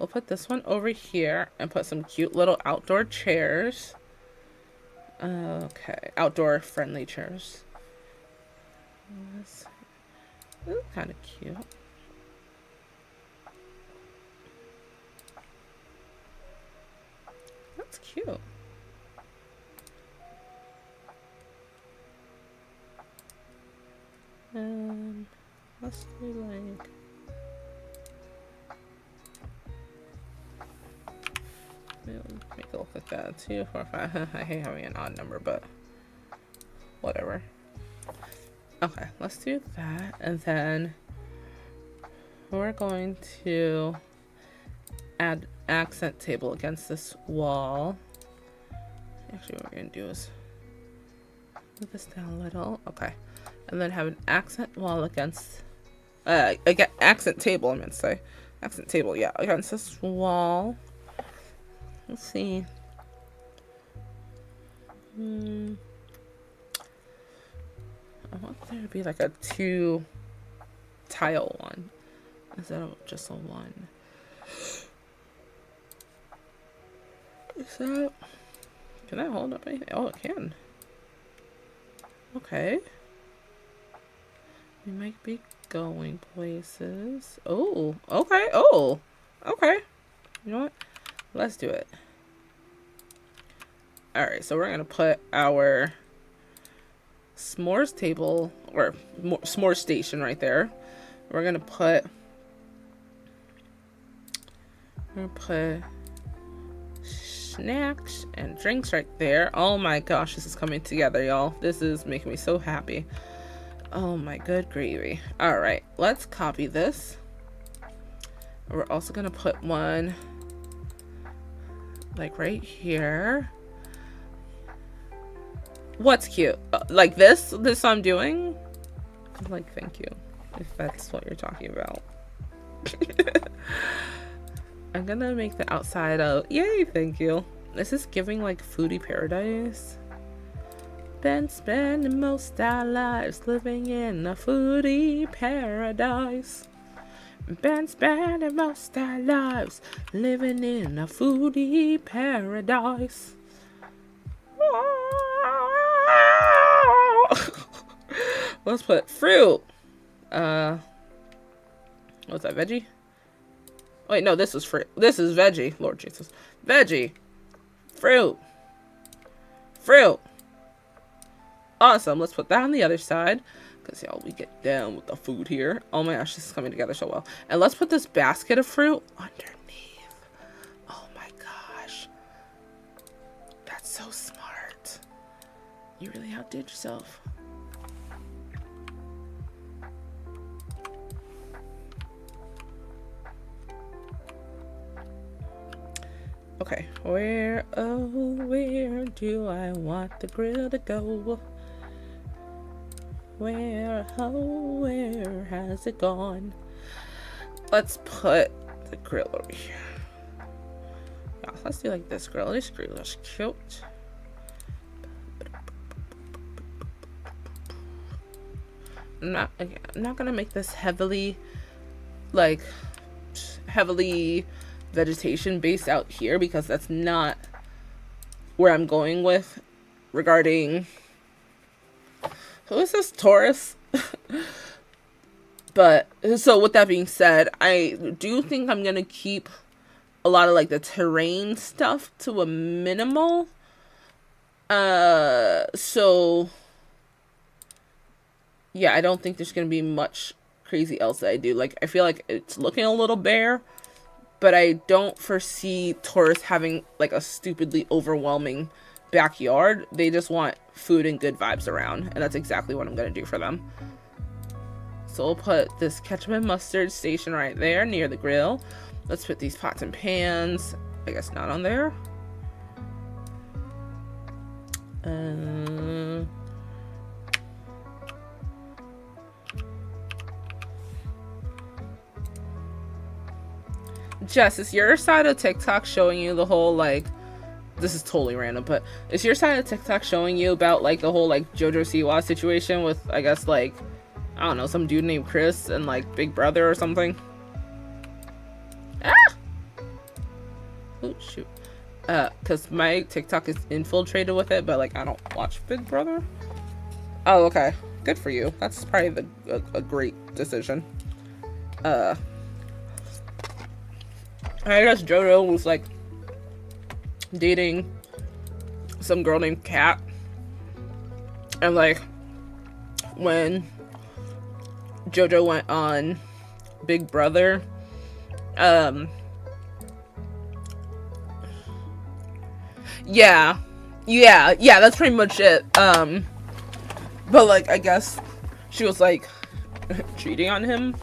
We'll put this one over here and put some cute little outdoor chairs. Okay, outdoor friendly chairs. This is kind of cute. That's cute. Let's do like... Make it look like that. 2, 4, 5. I hate having an odd number, but whatever. Okay, let's do that, and then we're going to add accent table against this wall. Actually, what we're gonna do is move this down a little. Okay, And then have an accent wall against, accent table, I meant to say. Accent table, yeah, against this wall. Let's see. I want there to be like a 2 tile one instead of just a 1. Is that... Can that hold up anything? Oh, it can. Okay. We might be going places. Oh, okay. Oh, okay. You know what? Let's do it. Alright, so we're going to put our s'mores table, or s'mores station right there. We're going to put snacks and drinks right there. Oh my gosh, this is coming together, y'all. This is making me so happy. Oh my good gravy. Alright, let's copy this. We're also going to put one like right here. What's cute? Like this I'm doing? Like, thank you, if that's what you're talking about. I'm gonna make the outside of, yay, thank you. This is giving like foodie paradise. Been spending most our lives living in a foodie paradise. Been spending most our lives living in a foodie paradise. Let's put fruit. What's that, veggie? Wait, no, this is fruit. This is veggie. Lord Jesus. Veggie. Fruit. Fruit. Awesome. Let's put that on the other side. Because, y'all, we get down with the food here. Oh my gosh, this is coming together so well. And let's put this basket of fruit underneath. Oh my gosh. That's so smart. You really outdid yourself. Okay, where, oh, where do I want the grill to go? Where, oh, where has it gone? Let's put the grill over here. Yeah, let's do like this grill. This grill is cute. I'm not gonna make this heavily vegetation based out here, because that's not where I'm going with regarding, who is this, Taurus? But so with that being said, I do think I'm gonna keep a lot of like the terrain stuff to a minimal. So yeah, I don't think there's gonna be much crazy else that I do. Like, I feel like it's looking a little bare, but I don't foresee Taurus having like a stupidly overwhelming backyard. They just want food and good vibes around, and that's exactly what I'm gonna do for them. So we'll put this ketchup and mustard station right there near the grill. Let's put these pots and pans, I guess not on there. Jess, is your side of TikTok showing you the whole, like, this is totally random, but is your side of TikTok showing you about, like, the whole, like, JoJo Siwa situation with, I guess, like, I don't know, some dude named Chris and, like, Big Brother or something? Ah! Oh, shoot. Because my TikTok is infiltrated with it, but, like, I don't watch Big Brother. Oh, okay. Good for you. That's probably a great decision. I guess JoJo was like dating some girl named Kat, and like when JoJo went on Big Brother, yeah, that's pretty much it. But like, I guess she was like cheating on him,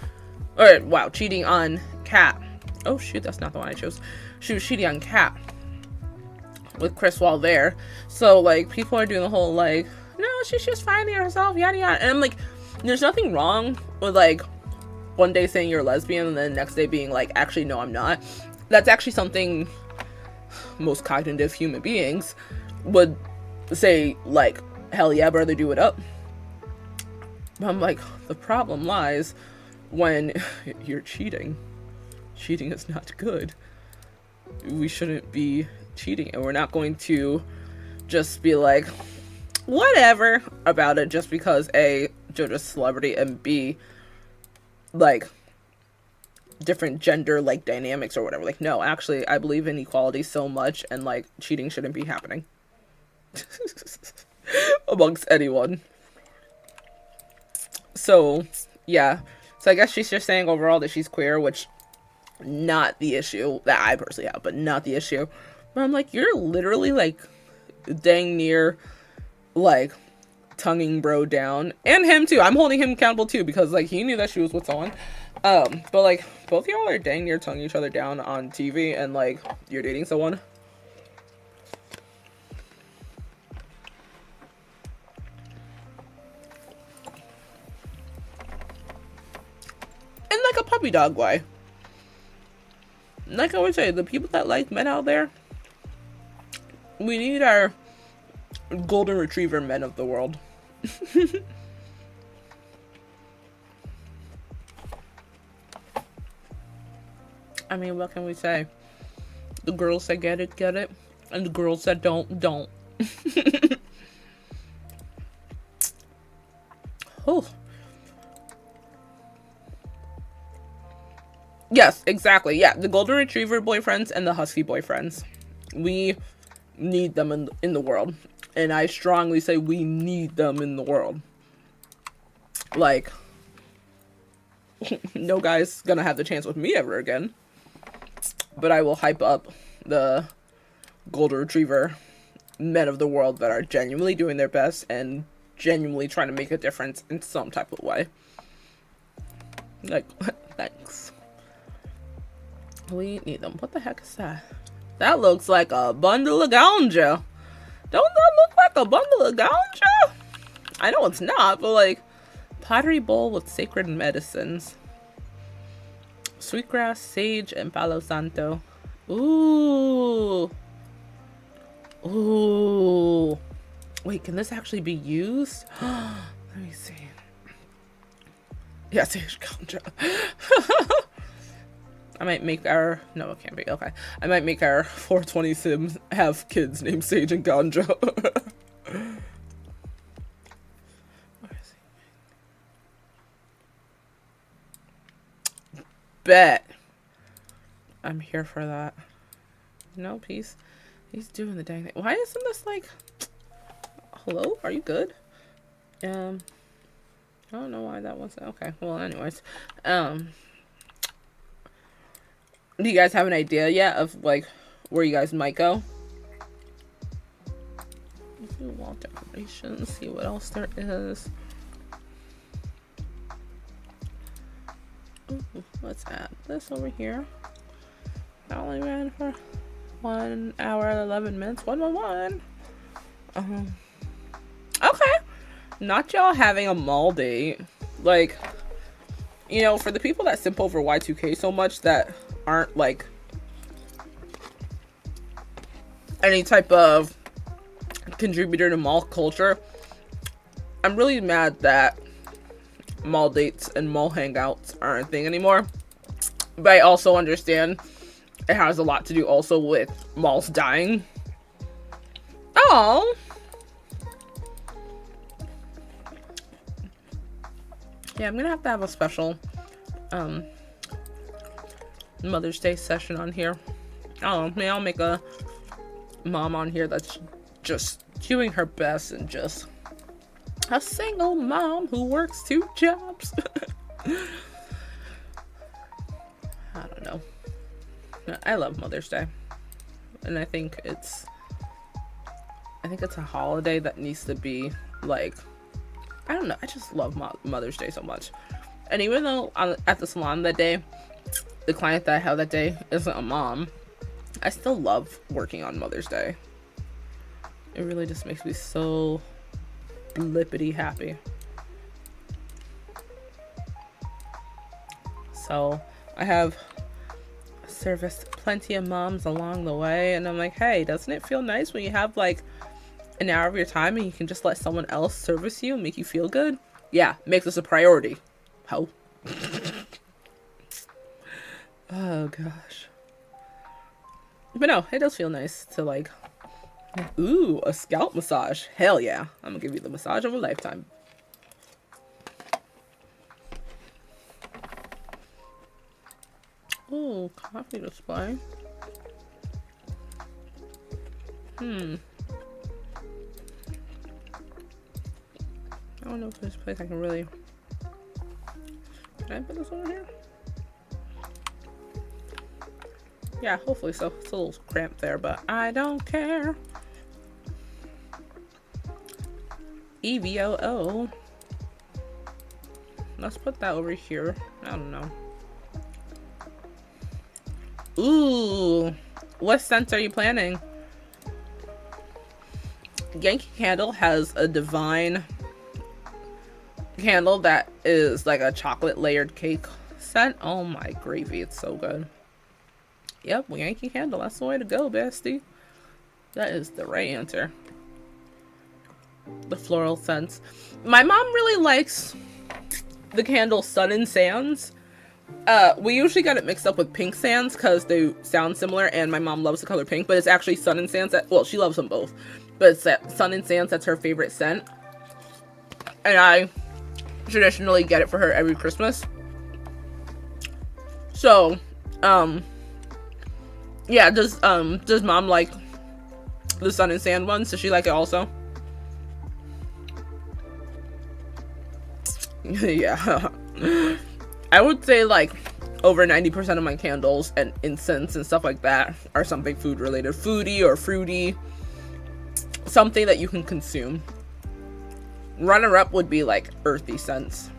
or wow, cheating on Kat. Oh shoot, that's not the one I chose. She was cheating on Kat with Chris while there. So like, people are doing the whole like, no, she's just finding herself, yada yada. And I'm like, there's nothing wrong with like one day saying you're a lesbian and then the next day being like, actually, no, I'm not. That's actually something most cognitive human beings would say, like, hell yeah, brother, do it up. But I'm like, the problem lies when you're cheating. Cheating is not good. We shouldn't be cheating, and we're not going to just be like, whatever about it just because A, you're just a celebrity, and B, like, different gender like dynamics or whatever. Like, no, actually, I believe in equality so much, and like, cheating shouldn't be happening amongst anyone. So yeah, so I guess she's just saying overall that she's queer, which not the issue that I personally have, but not the issue. But I'm like, you're literally like dang near like tonguing bro down, and him too. I'm holding him accountable too, because like he knew that she was with someone. But like both y'all are dang near tonguing each other down on TV, and like you're dating someone. In like a puppy dog way. Like I always say, the people that like men out there, we need our golden retriever men of the world. I mean, what can we say? The girls that get it, and the girls that don't. Oh. Yes, exactly. Yeah, the golden retriever boyfriends and the husky boyfriends. We need them in the world. And I strongly say we need them in the world. Like, no guy's gonna have the chance with me ever again. But I will hype up the golden retriever men of the world that are genuinely doing their best and genuinely trying to make a difference in some type of way. Like, thanks. We need them. What the heck is that? That looks like a bundle of ganja. Don't that look like a bundle of ganja? I know it's not, but like, pottery bowl with sacred medicines. Sweetgrass, sage, and palo santo. Ooh. Ooh. Wait, can this actually be used? Let me see. Yeah, sage ganja. I might make our... No, it can't be. Okay. I might make our 420 Sims have kids named Sage and Ganja. Where is he? Bet. I'm here for that. Nope, he's doing the dang thing. Why isn't this like... Hello? Are you good? I don't know why that wasn't... Okay, well, anyways. Do you guys have an idea yet of like where you guys might go? Wall decorations, see what else there is. Ooh, let's add this over here. I only ran for 1 hour and 11 minutes. 111. Okay. Not y'all having a mall date. Like, you know, for the people that simp over Y2K so much that aren't like any type of contributor to mall culture, I'm really mad that mall dates and mall hangouts aren't a thing anymore. But I also understand it has a lot to do also with malls dying. Oh, yeah, I'm gonna have to have a special Mother's Day session on here. Oh, maybe I'll make a mom on here that's just doing her best and just a single mom who works 2 jobs. I don't know. I love Mother's Day, and I think it's a holiday that needs to be like, I don't know, I just love Mother's Day so much. And even though at the salon that day, the client that I have that day isn't a mom, I still love working on Mother's Day. It really just makes me so blippity happy. So I have serviced plenty of moms along the way, and I'm like, hey, doesn't it feel nice when you have like an hour of your time and you can just let someone else service you and make you feel good? Yeah, make this a priority. Ho. Oh gosh. But no, it does feel nice to like, ooh, a scalp massage. Hell yeah. I'm gonna give you the massage of a lifetime. Ooh, coffee display. I don't know if there's a place I can really... Can I put this over here? Yeah, hopefully so. It's a little cramped there, but I don't care. EVOO. Let's put that over here. I don't know. Ooh, what scents are you planning? Yankee Candle has a divine candle that is like a chocolate layered cake scent. Oh my gravy, it's so good. Yep, Yankee Candle, that's the way to go, bestie. That is the right answer. The floral scents. My mom really likes the candle Sun and Sands. We usually got it mixed up with Pink Sands because they sound similar, and my mom loves the color pink, but it's actually Sun and Sands that, well, she loves them both, but it's that Sun and Sands that's her favorite scent. And I traditionally get it for her every Christmas. So, yeah, does mom like the Sun and Sand ones? Does she like it also? Yeah. I would say like over 90% of my candles and incense and stuff like that are something food related. Foody or fruity. Something that you can consume. Runner up would be like earthy scents.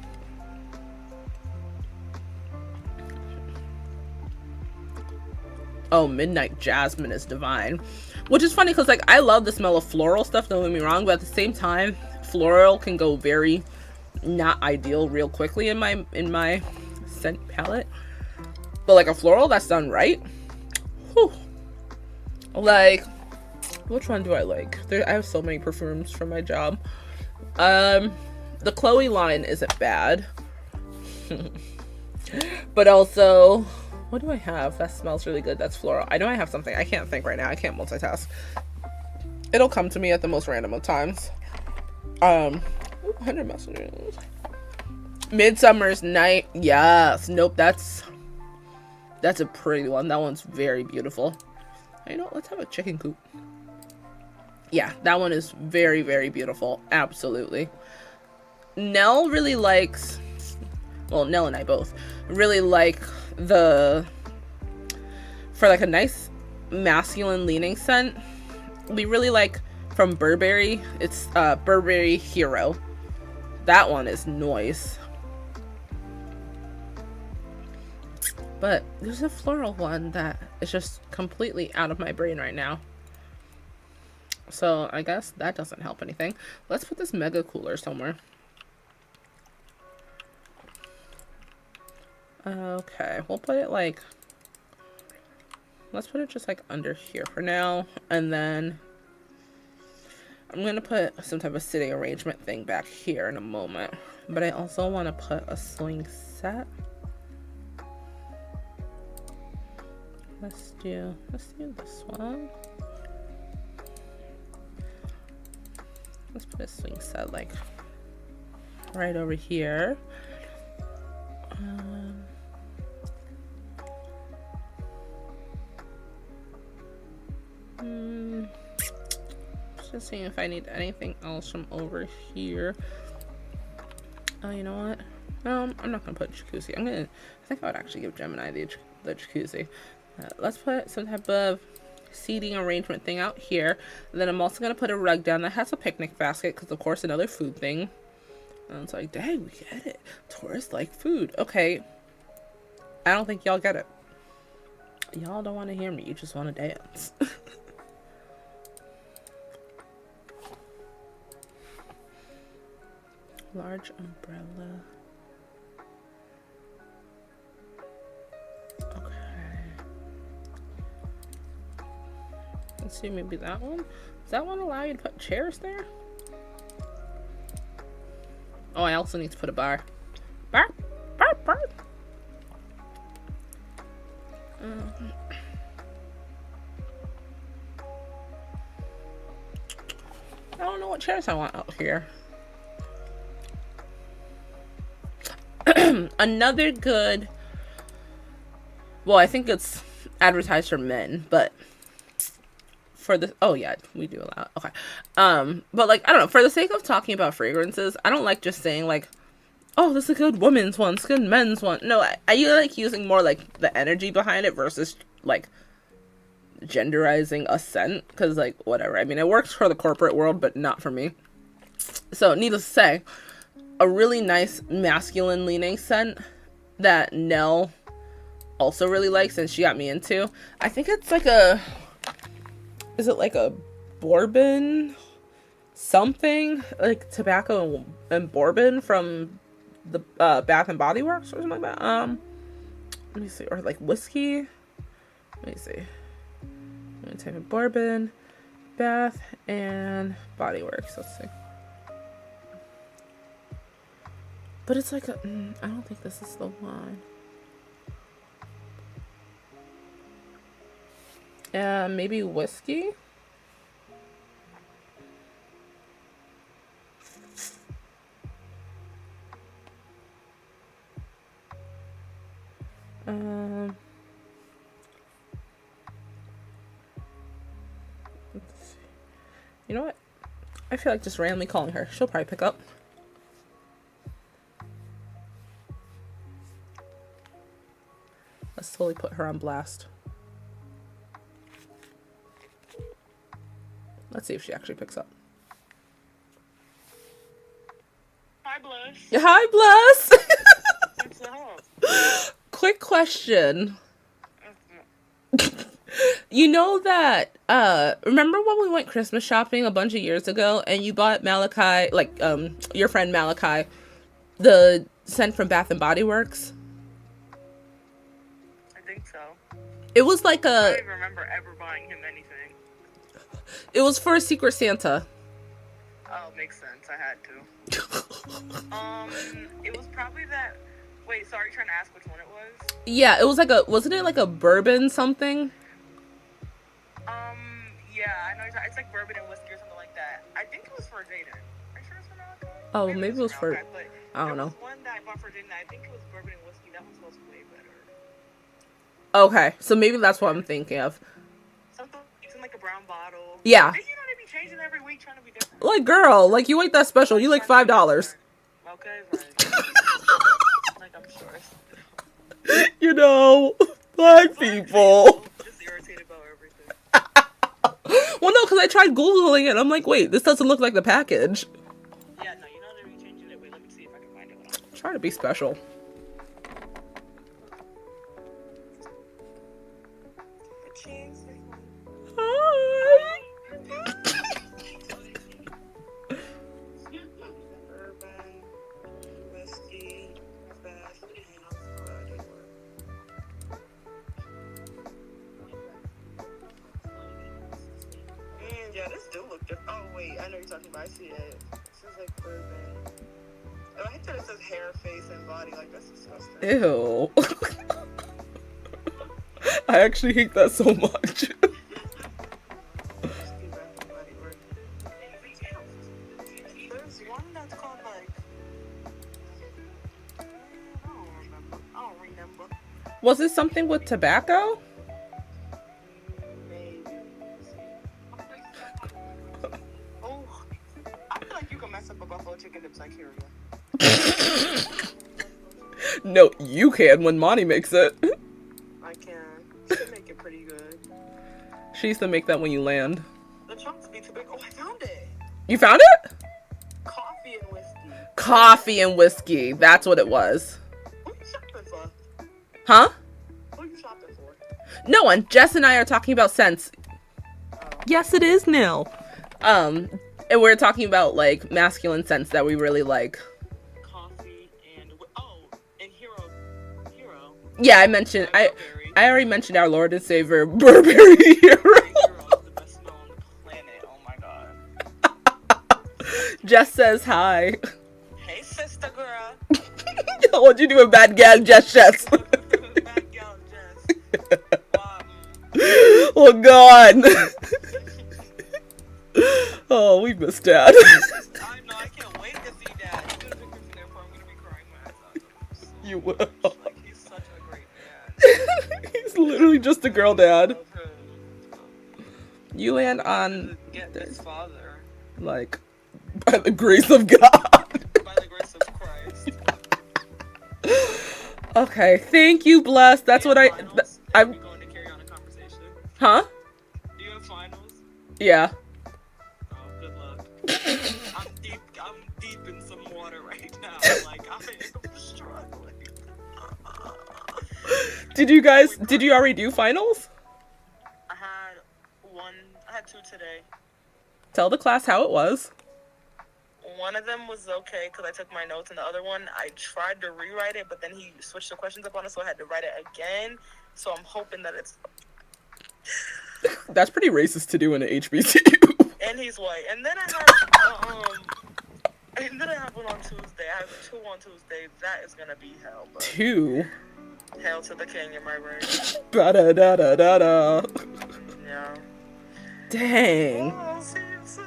Oh, Midnight Jasmine is divine. Which is funny because like I love the smell of floral stuff, don't get me wrong, but at the same time, floral can go very not ideal real quickly in my scent palette. But like a floral that's done right, whew. Like, which one do I like? I have so many perfumes for my job. The Chloe line isn't bad. But also, what do I have that smells really good that's floral? I know I have something. I can't think right now. I can't multitask. It'll come to me at the most random of times. 100 messages. Midsummer's Night. Yes. Nope, that's a pretty one. That one's very beautiful. You know, let's have a chicken coop. Yeah, that one is very, very beautiful. Absolutely. Nell really likes, well, Nell and I both really like for like a nice masculine leaning scent. We really like from Burberry. It's Burberry Hero. That one is nice. But there's a floral one that is just completely out of my brain right now. So I guess that doesn't help anything. Let's put this mega cooler somewhere. Okay, we'll put it like, let's put it just like under here for now. And then I'm going to put some type of sitting arrangement thing back here in a moment. But I also want to put a swing set. Let's do this one. Let's put a swing set like right over here. Just seeing if I need anything else from over here. Oh, you know what? I'm not gonna put jacuzzi. I think I would actually give Gemini the jacuzzi. Let's put some type of seating arrangement thing out here. And then I'm also gonna put a rug down that has a picnic basket because, of course, another food thing. And it's like, dang, we get it. Taurus like food. Okay. I don't think y'all get it. Y'all don't want to hear me. You just want to dance. Large umbrella. Let's see, maybe that one. Does that one allow you to put chairs there? Oh, I also need to put a bar. Bar. I don't know what chairs I want out here. Another good. Well, I think it's advertised for men, but for the we do allow it. Okay. But like I don't know, for the sake of talking about fragrances, I don't like just saying like, oh, this is a good woman's one, it's a good men's one. No, I like using more like the energy behind it versus like genderizing a scent, because like whatever. I mean, it works for the corporate world, but not for me. So needless to say, a really nice masculine leaning scent that Nell also really likes and she got me into. I think it's like is it like a bourbon something, like tobacco and bourbon from the Bath and Body Works or something like that. Let me see, or like whiskey. Let me see. I'm gonna type in bourbon, Bath and Body Works. Let's see. But it's like I don't think this is the one. Maybe whiskey. Let's see. You know what? I feel like just randomly calling her. She'll probably pick up. Let's totally put her on blast. Let's see if she actually picks up. Hi, Bless. Hi, Bless. What's up? Quick question. You know that, remember when we went Christmas shopping a bunch of years ago and you bought Malachi, like, your friend Malachi, the scent from Bath and Body Works? I think so. It was like I a, don't even remember ever buying him anything. it was for a Secret Santa. Oh, makes sense. I had to. It was probably that. Wait, sorry, trying to ask which one it was? Yeah, it was like a, wasn't it like a bourbon something? Yeah, I know. It's like bourbon and whiskey or something like that. I think it was for Jaden. Are you sure it's for Malachi? Oh, maybe it was for, Malachi, but I don't know. There was one that I bought for Jaden. I think it was bourbon and whiskey. That one smells way better. Okay, so maybe that's what I'm thinking of. Something, it's in like a brown bottle. Yeah. They, they be changing every week, trying to be different. Like, girl, like, you ain't that special. You like $5. Okay, right. Like, I'm sure. You know, black people. Just irritated about everything. Well, no, because I tried Googling it. I'm like, wait, this doesn't look like the package. Yeah, no, you know they're changing it. Wait, let me see if I can find it. I'm trying to be special. Hi. Urban whiskey, Bath and Body Works. Yeah, this do look different. Oh wait, I know you're talking about. I see it. This is like bourbon. Oh, I hate that it says hair, face, and body. Like that's disgusting. Ew. I actually hate that so much. There's one that's called like I don't remember. Was it something with tobacco? Maybe. Oh, I feel like you can mess up a buffalo chicken dip's like here. No, you can when Monty makes it. I can. She can make it pretty good. She used to make that when you land. The chunks be too big. Oh, I found it. You found it? Coffee and whiskey. Coffee and whiskey. That's what it was. Who you shopping for? Huh? Who you shopping for? No one. Jess and I are talking about scents. Oh. Yes, it is Nil. And we're talking about like masculine scents that we really like. Coffee and and Hero. Yeah, I mentioned Burberry. I already mentioned our Lord and Savior Burberry Hero. Hero is the best Jess says hi. Hey, sister girl. What you doing, bad gal, Jess? Bad gal, Jess. Oh God. Oh, we missed Dad. I know. I can't wait to see Dad. He's gonna pick this there for. I'm gonna be crying my ass out. So You will. much. Like, he's such a great dad. He's literally just a girl dad. Love him. You land on Get this father like by the grace of God. by the grace of Christ. Okay, thank you, Bless. That's what I'm going to carry on a conversation. Huh? Do you have finals? Yeah. Oh, good luck. I'm deep in some water right now. Like, I am struggling. Did you already do finals? I had two today. Tell the class how it was. One of them was okay because I took my notes, and the other one I tried to rewrite it, but then he switched the questions up on it, so I had to write it again. So I'm hoping that it's. That's pretty racist to do in an HBCU. And he's white. And then I have one on Tuesday. I have two on Tuesday. That is gonna be hell. But 2. hail to the king in my brain. Da da da da da da. Yeah. Dang. Oh, I'll see you soon.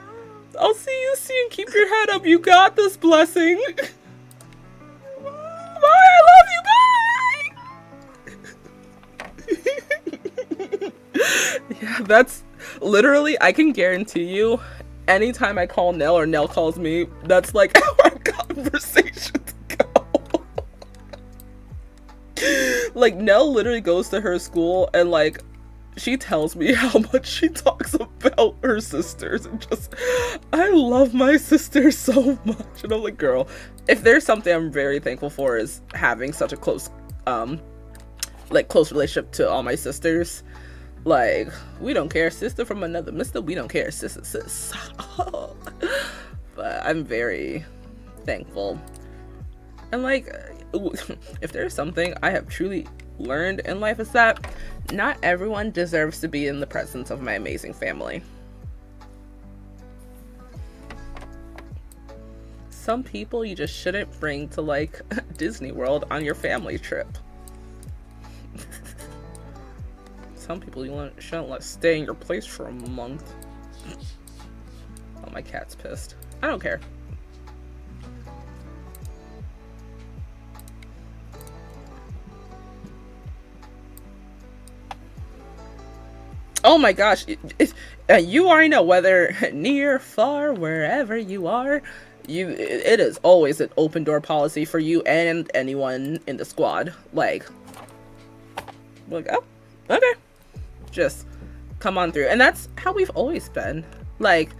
I'll see you soon. Keep your head up. You got this, Blessing. Bye. I love you. Bye. Yeah, that's literally, I can guarantee you, anytime I call Nell or Nell calls me, that's like how our conversations go. Like, Nell literally goes to her school and, like, she tells me how much she talks about her sisters and just, I love my sister so much. And I'm like, girl, if there's something I'm very thankful for is having such a close relationship to all my sisters. Like, we don't care, sister from another mister, we don't care, sis. But I'm very thankful. And like, if there's something I have truly learned in life, is that not everyone deserves to be in the presence of my amazing family. Some people you just shouldn't bring to like Disney World on your family trip. Some people you shouldn't let stay in your place for a month. Oh, my cat's pissed. I don't care. Oh my gosh, you already know, whether near, far, wherever you are, it is always an open door policy for you and anyone in the squad. Like, oh, okay, just come on through. And that's how we've always been. Like,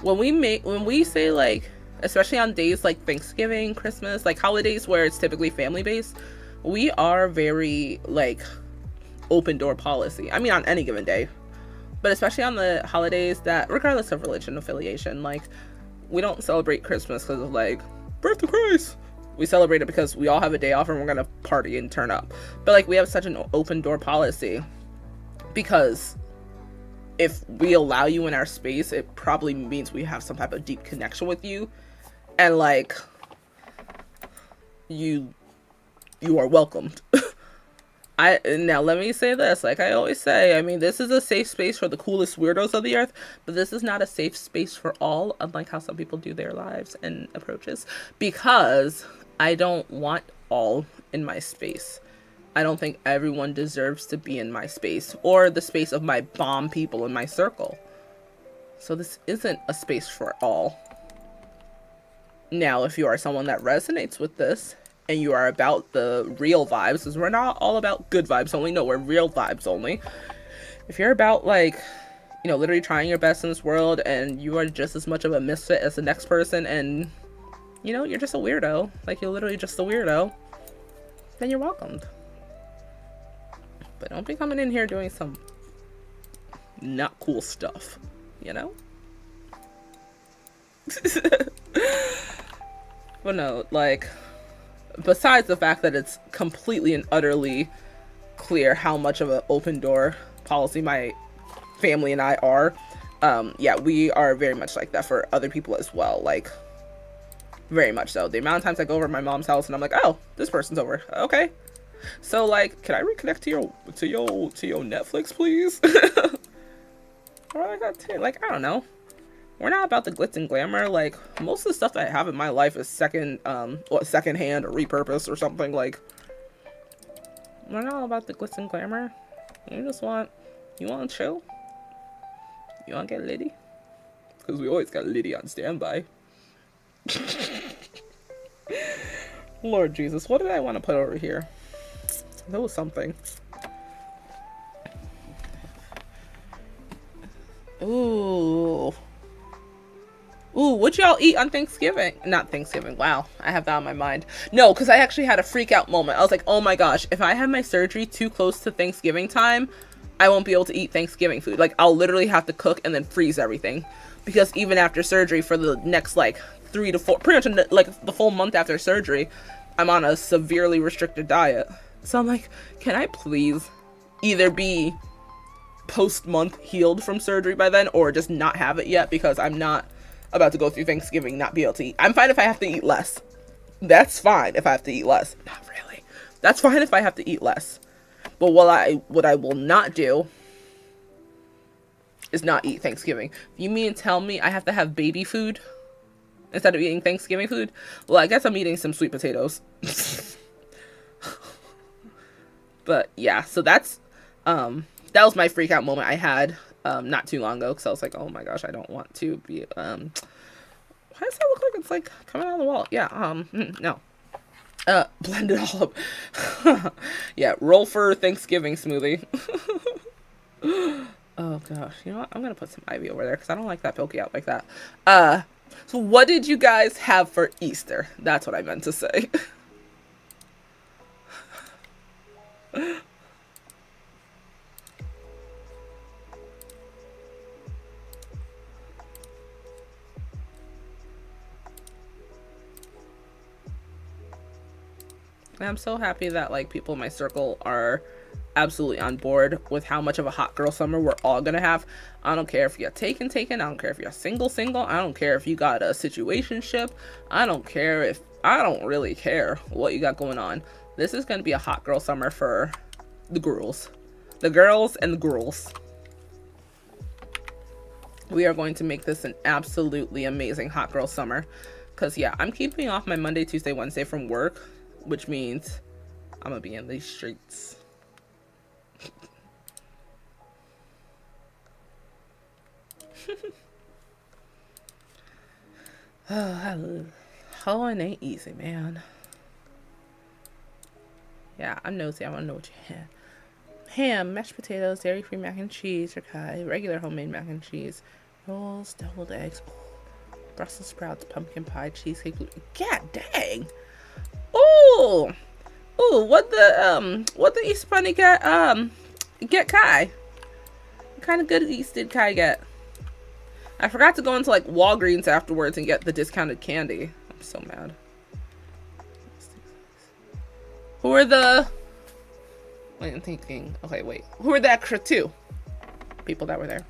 when we say, like, especially on days like Thanksgiving, Christmas, like holidays where it's typically family based, we are very like open door policy. I mean, on any given day, but especially on the holidays that, regardless of religion affiliation, like, we don't celebrate Christmas because of like birth of Christ. We celebrate it because we all have a day off and we're gonna party and turn up. But like, we have such an open door policy because if we allow you in our space, it probably means we have some type of deep connection with you, and like, you are welcomed. Now let me say this, like I always say, I mean, this is a safe space for the coolest weirdos of the earth, but this is not a safe space for all, unlike how some people do their lives and approaches, because I don't want all in my space. I don't think everyone deserves to be in my space or the space of my bomb people in my circle. So this isn't a space for all. Now, if you are someone that resonates with this, and you are about the real vibes, because we're not all about good vibes only, no, we're real vibes only. If you're about, like, you know, literally trying your best in this world, and you are just as much of a misfit as the next person, and, you know, you're just a weirdo, like, you're literally just a weirdo, then you're welcomed. But don't be coming in here doing some not cool stuff, you know? But no, like, besides the fact that it's completely and utterly clear how much of an open door policy my family and I are, yeah, we are very much like that for other people as well. Like, Very much so. The amount of times I go over to my mom's house and I'm like, oh, this person's over. Okay. So like, can I reconnect to your Netflix, please? Or I got like, I don't know. We're not about the glitz and glamour. Like, most of the stuff that I have in my life is second hand or repurposed or something. Like, we're not all about the glitz and glamour. You want to chill? You want to get litty? Because we always got litty on standby. Lord Jesus, what did I want to put over here? There was something. Ooh. Ooh, what y'all eat on Thanksgiving? Not Thanksgiving. Wow, I have that on my mind. No, because I actually had a freak out moment. I was like, oh my gosh, if I have my surgery too close to Thanksgiving time, I won't be able to eat Thanksgiving food. Like, I'll literally have to cook and then freeze everything. Because even after surgery, for the next, like, 3 to 4, pretty much, like, the full month after surgery, I'm on a severely restricted diet. So I'm like, can I please either be post-month healed from surgery by then, or just not have it yet, because I'm not about to go through Thanksgiving not be able to eat. I'm fine if I have to eat less. That's fine if I have to eat less. Not really. That's fine if I have to eat less. But what I will not do is not eat Thanksgiving. If you mean tell me I have to have baby food instead of eating Thanksgiving food, well, I guess I'm eating some sweet potatoes. But yeah, so that's that was my freak out moment I had not too long ago, because I was like, oh my gosh, I don't want to be why does that look like it's like coming out of the wall? Yeah, no. Blend it all up. Yeah, roll for Thanksgiving smoothie. Oh gosh, you know what? I'm gonna put some ivy over there because I don't like that poking out like that. So what did you guys have for Easter? That's what I meant to say. And I'm so happy that like people in my circle are absolutely on board with how much of a hot girl summer we're all gonna have. I don't care if you're taken, I don't care if you're single, I don't care if you got a situationship, I don't really care what you got going on. This is gonna be a hot girl summer for the girls and the girls. We are going to make this an absolutely amazing hot girl summer, because yeah, I'm keeping off my Monday, Tuesday, Wednesday from work, which means I'm gonna be in these streets. Hoeing ain't easy, man. Yeah, I'm nosy. I want to know what you had. Ham, mashed potatoes, dairy-free mac and cheese, ricotta, regular homemade mac and cheese, rolls, deviled eggs, Brussels sprouts, pumpkin pie, cheesecake. God dang! Ooh, ooh, what the Easter Bunny get Kai? What kind of goodies did Kai get? I forgot to go into like Walgreens afterwards and get the discounted candy. I'm so mad. Who are the... Wait, I'm thinking. Okay, wait. Who are the extra 2 people that were there?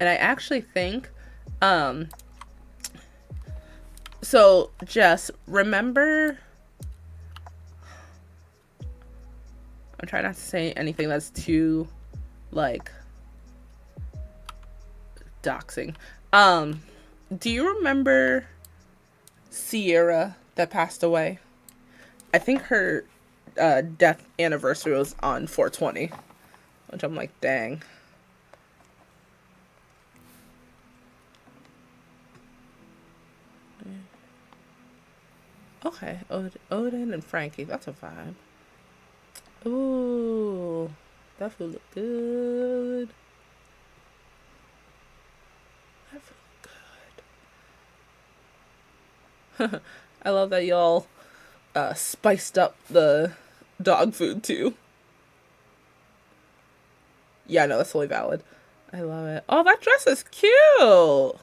And I actually think, so Jess, remember, I'm trying not to say anything that's too, like, doxing. Do you remember Sierra that passed away? I think her death anniversary was on 4/20, which I'm like, dang. Okay, Odin and Frankie, that's a vibe. Ooh, that food look good. That food look good. I love that y'all spiced up the dog food too. Yeah, no, that's totally valid. I love it. Oh, that dress is cute.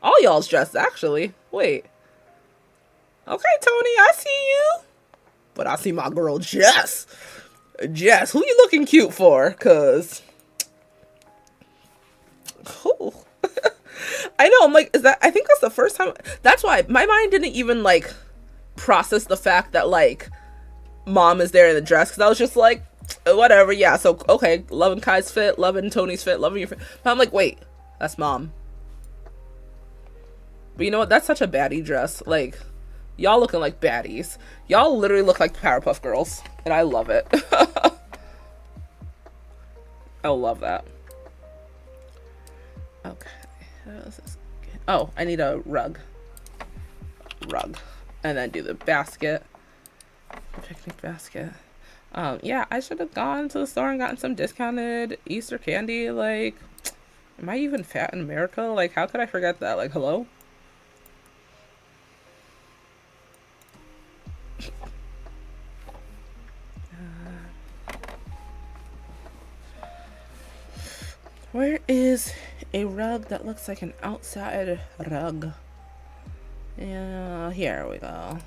All y'all's dressed, actually. Wait. Okay, Tony, I see you. But I see my girl, Jess. Jess, who you looking cute for? Because... Who? I know, I'm like, is that... I think that's the first time... That's why my mind didn't even, like, process the fact that, like, mom is there in the dress. Because I was just like, whatever, yeah. So, okay, loving Kai's fit, loving Tony's fit, loving your fit. But I'm like, wait, that's mom. But you know what? That's such a baddie dress. Like, y'all looking like baddies. Y'all literally look like Powerpuff Girls. And I love it. I love that. Okay. What else is good? Oh, I need a rug. And then do the basket. The picnic basket. Yeah, I should have gone to the store and gotten some discounted Easter candy. Like, am I even fat in America? Like, how could I forget that? Like, hello? Where is a rug that looks like an outside rug? Yeah, here we go.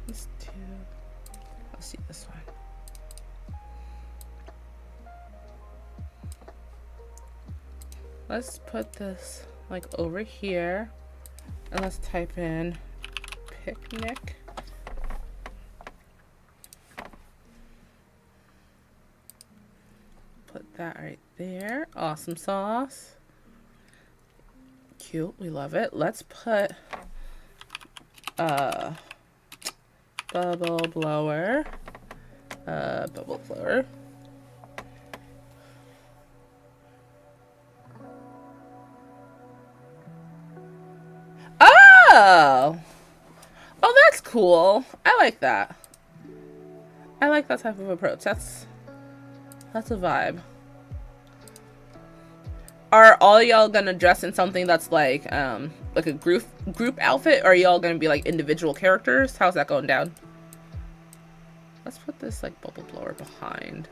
Let's see this one. Let's put this like over here, and let's type in picnic. Put that right there. Awesome sauce. Cute. We love it. Let's put bubble blower. Bubble blower. Oh! Oh, that's cool. I like that. I like that type of approach. That's a vibe. Are all y'all gonna dress in something that's like a group outfit, or are y'all gonna be like individual characters? How's that going down? Let's put this like bubble blower behind.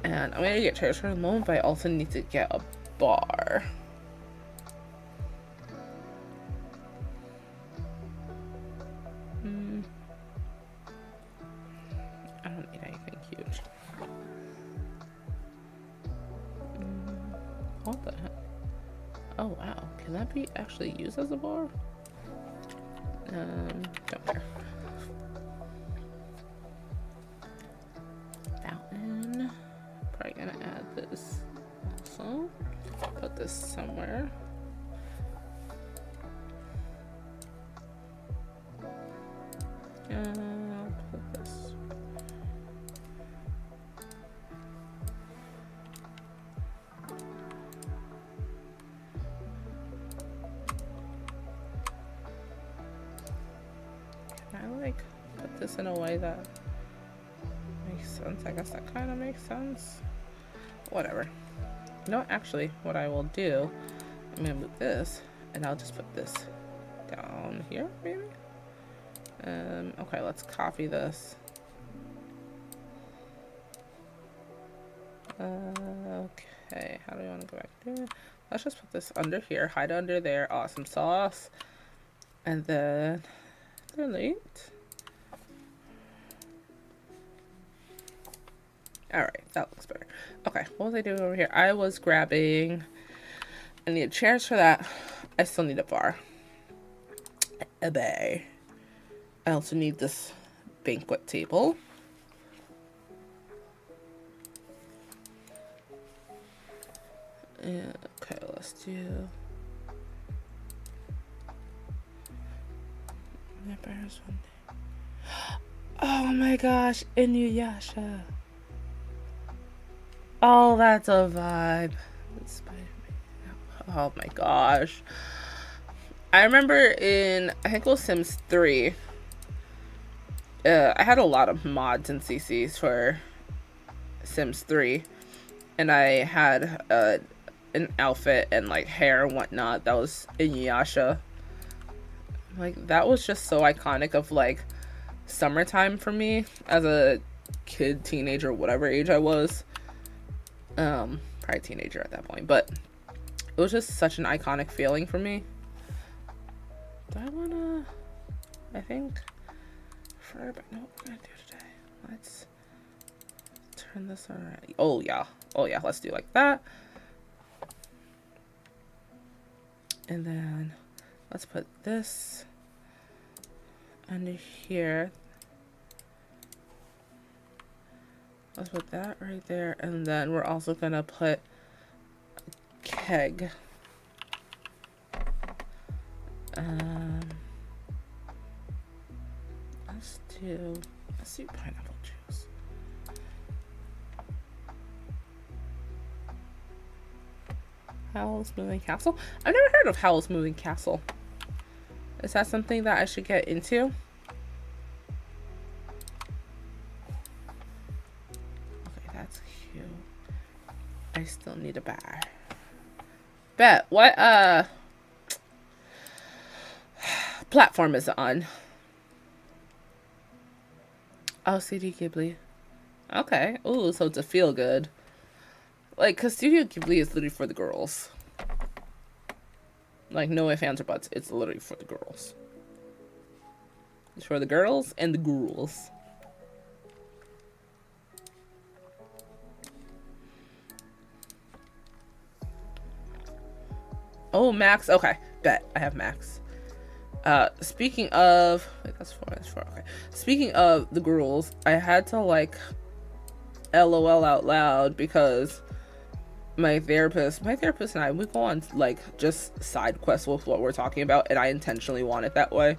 And I'm gonna get chairs for a moment, but I also need to get a bar. I don't need anything huge. What the heck? Oh wow, can that be actually used as a bar? Don't care. Fountain. Probably gonna add this also. Put this somewhere. I'll put this. Can I like put this in a way that makes sense? I guess that kind of makes sense. Whatever. You know what, actually, what I will do, I'm gonna move this and I'll just put this down here, maybe? Okay, let's copy this. Okay, how do we want to go back there? Let's just put this under here, hide under there, awesome sauce. And then delete. Alright, that looks better. Okay, what was I doing over here? I was grabbing, I need chairs for that. I still need a bar. A bay. I also need this banquet table. Yeah, okay, let's do. Oh my gosh, Inuyasha. Oh, that's a vibe. Oh my gosh. I remember in, I think it was Sims 3. I had a lot of mods and CCs for Sims 3. And I had an outfit and like hair and whatnot that was Inuyasha. Like, that was just so iconic of like summertime for me as a kid, teenager, whatever age I was. Probably teenager at that point, but it was just such an iconic feeling for me. Do I wanna, I think, but no, what we're gonna do today, let's turn this around. Oh yeah, let's do like that. And then let's put this under here. Let's put that right there. And then we're also gonna put a keg. Let's do pineapple juice. Howl's Moving Castle? I've never heard of Howl's Moving Castle. Is that something that I should get into? Okay, that's cute. I still need a bar. Bet. What platform is it on? Oh, CD Ghibli. Okay. Ooh, so it's a feel good. Like, cause Studio Ghibli is literally for the girls. Like, no ifs, ands, or buts. It's literally for the girls. It's for the girls and the ghouls. Oh, Max. Okay, bet. I have Max. Speaking of... Wait, that's four. Okay. Speaking of the ghouls, I had to, like, LOL out loud because my therapist and I, we go on, like, just side quests with what we're talking about, and I intentionally want it that way.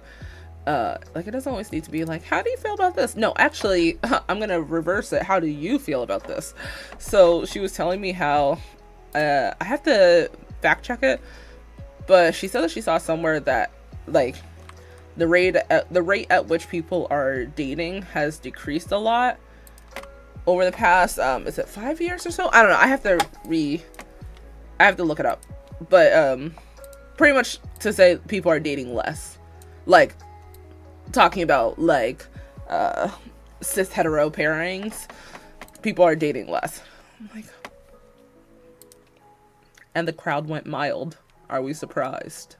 Like, it doesn't always need to be like, how do you feel about this? No, actually, I'm gonna reverse it. How do you feel about this? So she was telling me how, I have to fact check it, but she said that she saw somewhere that, like, the rate at which people are dating has decreased a lot over the past, is it 5 years or so? I don't know. I have to look it up, but, pretty much to say people are dating less, like, talking about, like, cis hetero pairings, people are dating less. I'm like, and the crowd went mild. Are we surprised?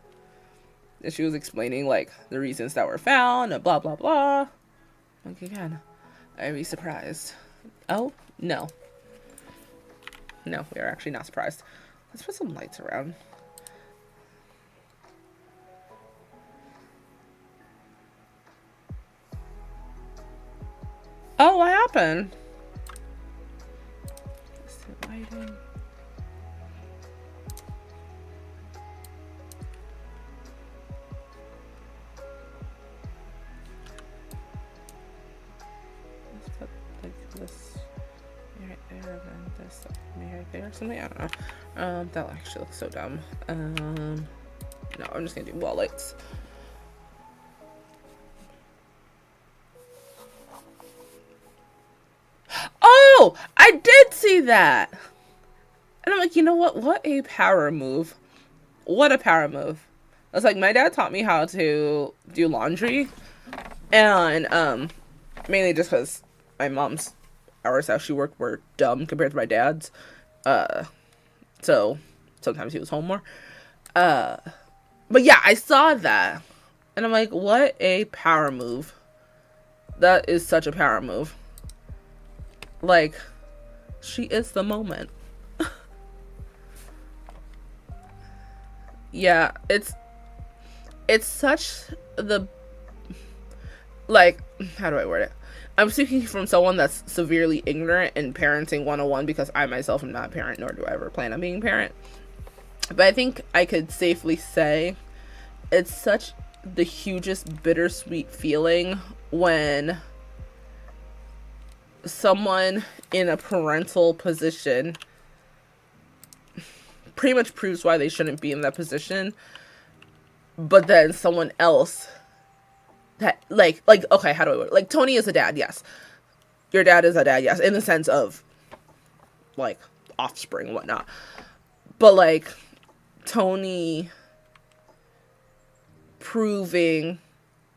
And she was explaining, like, the reasons that were found and blah blah blah. Like, again, are we surprised? Oh no, we are actually not surprised. Let's put some lights around. Oh, what happened? Let's do lighting. Let's put like this right there, and then this right there or something. I don't know. That actually looks so dumb. No, I'm just gonna do wall lights. Oh, I did see that. And I'm like, you know what? What a power move. What a power move. I was like, my dad taught me how to do laundry. And mainly just because my mom's hours how she worked were dumb compared to my dad's. So sometimes he was home more. But yeah, I saw that. And I'm like, what a power move. That is such a power move. Like, she is the moment. Yeah, it's such the, like, how do I word it? I'm speaking from someone that's severely ignorant in parenting 101 because I myself am not a parent, nor do I ever plan on being a parent. But I think I could safely say it's such the hugest bittersweet feeling when someone in a parental position pretty much proves why they shouldn't be in that position, but then someone else that like okay, how do I word it? Like, Tony is a dad, yes. Your dad is a dad, yes, in the sense of like offspring and whatnot. But like Tony proving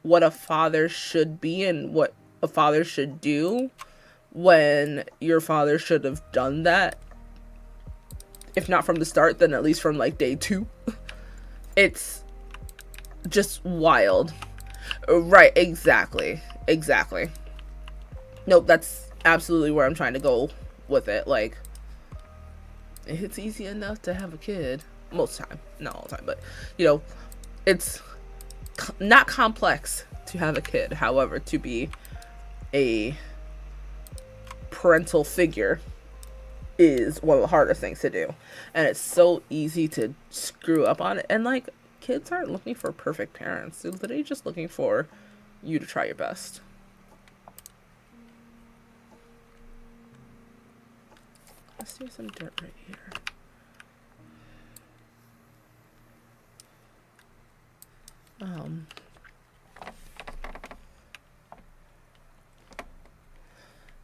what a father should be and what a father should do when your father should have done that if not from the start, then at least from like day 2. It's just wild. Right, exactly. Nope, that's absolutely where I'm trying to go with it. Like, it's easy enough to have a kid most of the time, not all the time, but you know, it's not complex to have a kid. However, to be a parental figure is one of the hardest things to do, and it's so easy to screw up on it. And like, kids aren't looking for perfect parents, they're literally just looking for you to try your best. Let's do some dirt right here.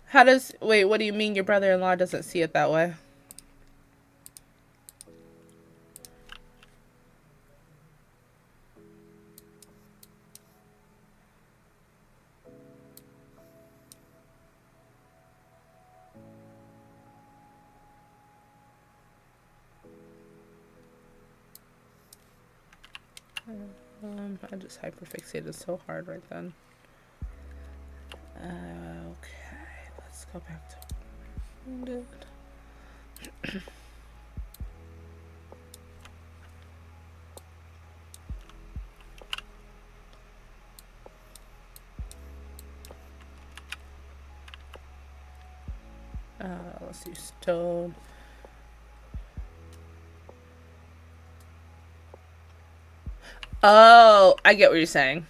How does, wait, what do you mean your brother-in-law doesn't see it that way? I just hyperfixated so hard right then. Okay, let's go back to wounded. Let's do stone. Oh, I get what you're saying.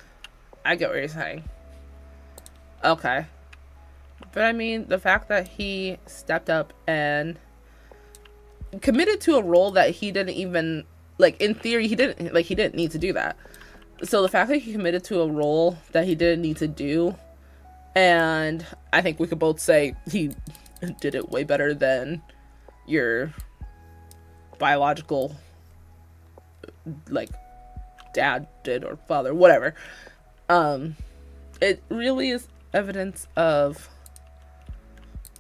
Okay. But I mean, the fact that he stepped up and committed to a role that he didn't even, like, in theory, he didn't need to do that. So the fact that he committed to a role that he didn't need to do, and I think we could both say he did it way better than your biological, like, dad did, or father, whatever. It really is evidence of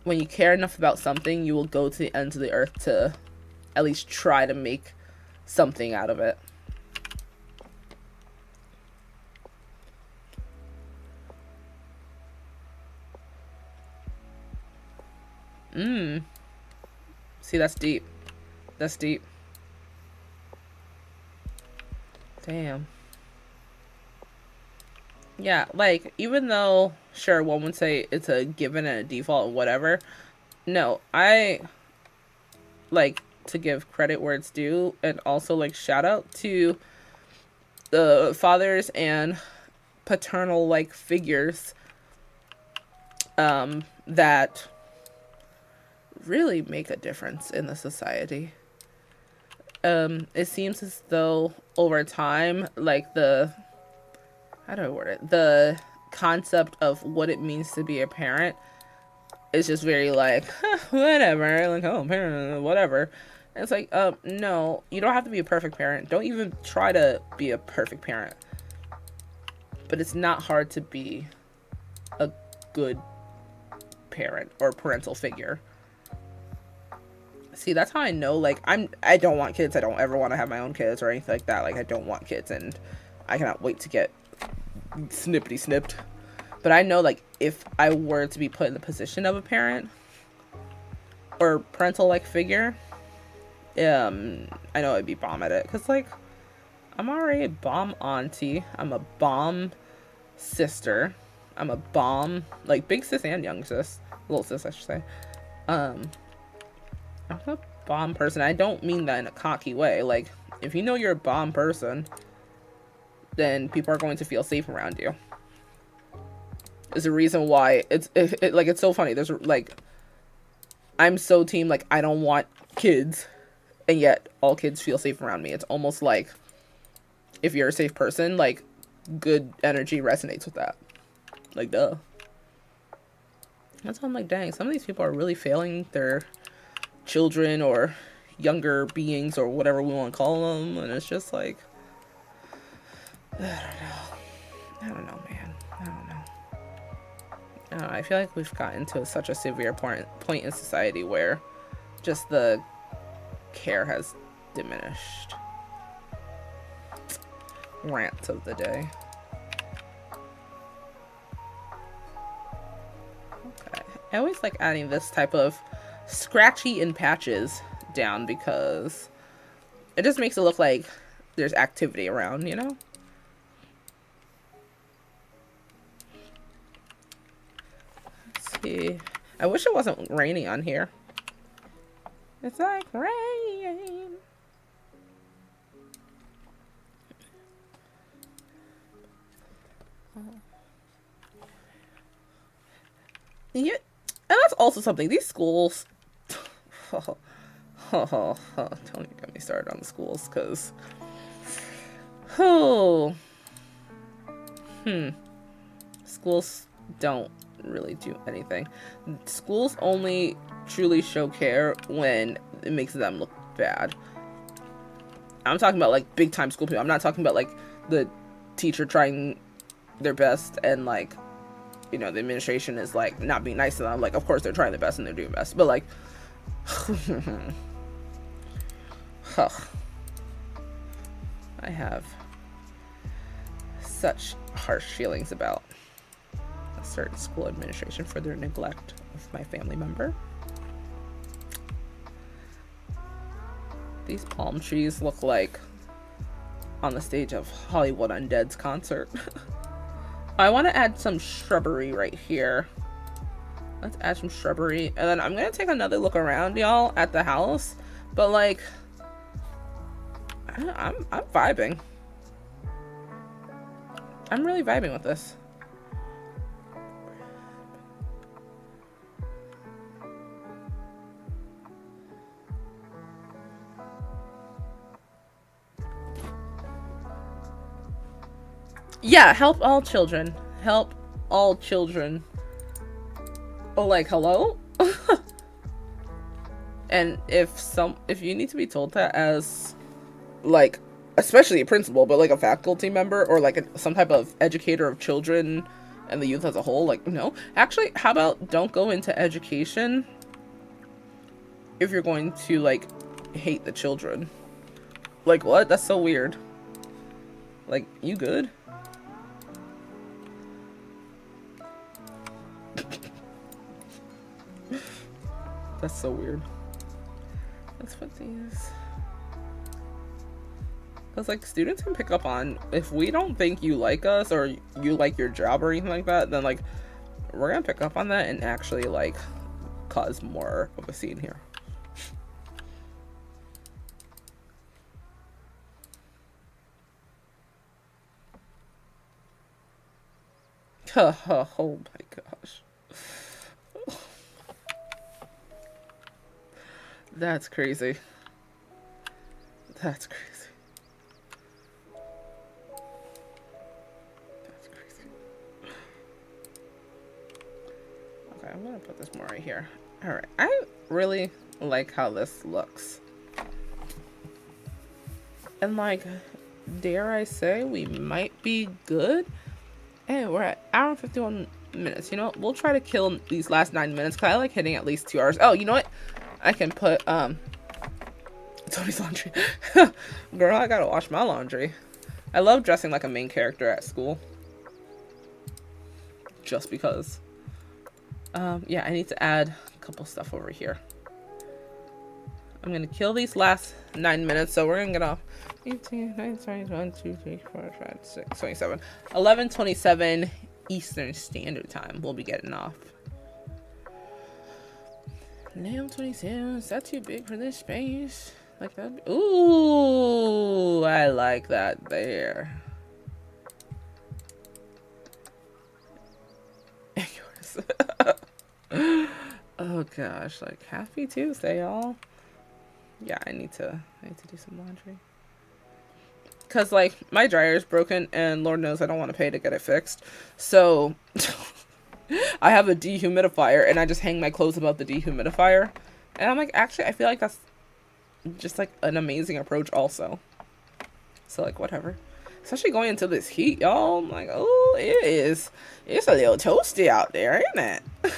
when you care enough about something, you will go to the ends of the earth to at least try to make something out of it. See, that's deep. Damn. Yeah, like, even though, sure, one would say it's a given and a default and whatever, no, I like to give credit where it's due, and also, like, shout out to the fathers and paternal, like, figures that really make a difference in the society. It seems as though over time, like, how do I word it? The concept of what it means to be a parent is just very like, whatever, like, oh, parent, whatever. And it's like, no, you don't have to be a perfect parent. Don't even try to be a perfect parent. But it's not hard to be a good parent or parental figure. See, that's how I know, like, I don't want kids. I don't ever want to have my own kids or anything like that. Like, I don't want kids, and I cannot wait to get snippety snipped. But I know, like, if I were to be put in the position of a parent or parental, like, figure, I know I'd be bomb at it. Because, like, I'm already a bomb auntie. I'm a bomb sister. I'm a bomb, like, big sis and young sis. Little sis, I should say. I'm a bomb person. I don't mean that in a cocky way. Like, if you know you're a bomb person, then people are going to feel safe around you. There's a reason why it's like, it's so funny. There's, like, I'm so team, like, I don't want kids, and yet all kids feel safe around me. It's almost like if you're a safe person, like, good energy resonates with that. Like, duh. That's why I'm like, dang, some of these people are really failing their children or younger beings or whatever we want to call them, and it's just like, I don't know, man. I don't know. I feel like we've gotten to such a severe point in society where just the care has diminished. Rant of the day. Okay. I always like adding this type of scratchy and patches down because it just makes it look like there's activity around, you know? Let's see. I wish it wasn't raining on here. It's like rain. Yeah, and that's also something. These schools. Don't even get me started on the schools, because. Schools don't really do anything. Schools only truly show care when it makes them look bad. I'm talking about like big time school people. I'm not talking about like the teacher trying their best and like, you know, the administration is like not being nice to them. Like, of course they're trying their best and they're doing best, but like I have such harsh feelings about a certain school administration for their neglect of my family member. These palm trees look like on the stage of Hollywood Undead's concert. I want to add some shrubbery right here. Let's add some shrubbery. And then I'm going to take another look around, y'all, at the house. But, like, I'm vibing. I'm really vibing with this. Yeah, help all children. Help all children. Oh, like, hello? And if you need to be told that as, like, especially a principal, but like a faculty member or like some type of educator of children and the youth as a whole, like, no. Actually, how about don't go into education if you're going to, like, hate the children? Like, what? That's so weird. Like, you good? That's so weird. Let's put these. Because, like, students can pick up on, if we don't think you like us or you like your job or anything like that, then, like, we're gonna pick up on that and actually, like, cause more of a scene here. Oh my gosh. That's crazy. That's crazy. That's crazy. Okay, I'm gonna put this more right here. Alright, I really like how this looks. And, like, dare I say, we might be good. And we're at hour and 51 minutes. You know, we'll try to kill these last 9 minutes because I like hitting at least 2 hours. Oh, you know what? I can put Tony's laundry. Girl, I gotta wash my laundry. I love dressing like a main character at school. Just because. Yeah, I need to add a couple stuff over here. I'm gonna kill these last 9 minutes, so we're gonna get off 18, 19, 20, 1, 2, 3, 4, 5, 6, 27. 11:27 Eastern Standard Time. We'll be getting off. Damn, 27. Is that too big for this space? Like that? Ooh, I like that there. Oh gosh, like happy Tuesday, y'all. Yeah, I need to do some laundry. Cause like my dryer is broken and Lord knows I don't want to pay to get it fixed. So I have a dehumidifier and I just hang my clothes above the dehumidifier. And I'm like, actually, I feel like that's just like an amazing approach also. So like whatever. Especially going into this heat, y'all. I'm like, oh, it's a little toasty out there, ain't it?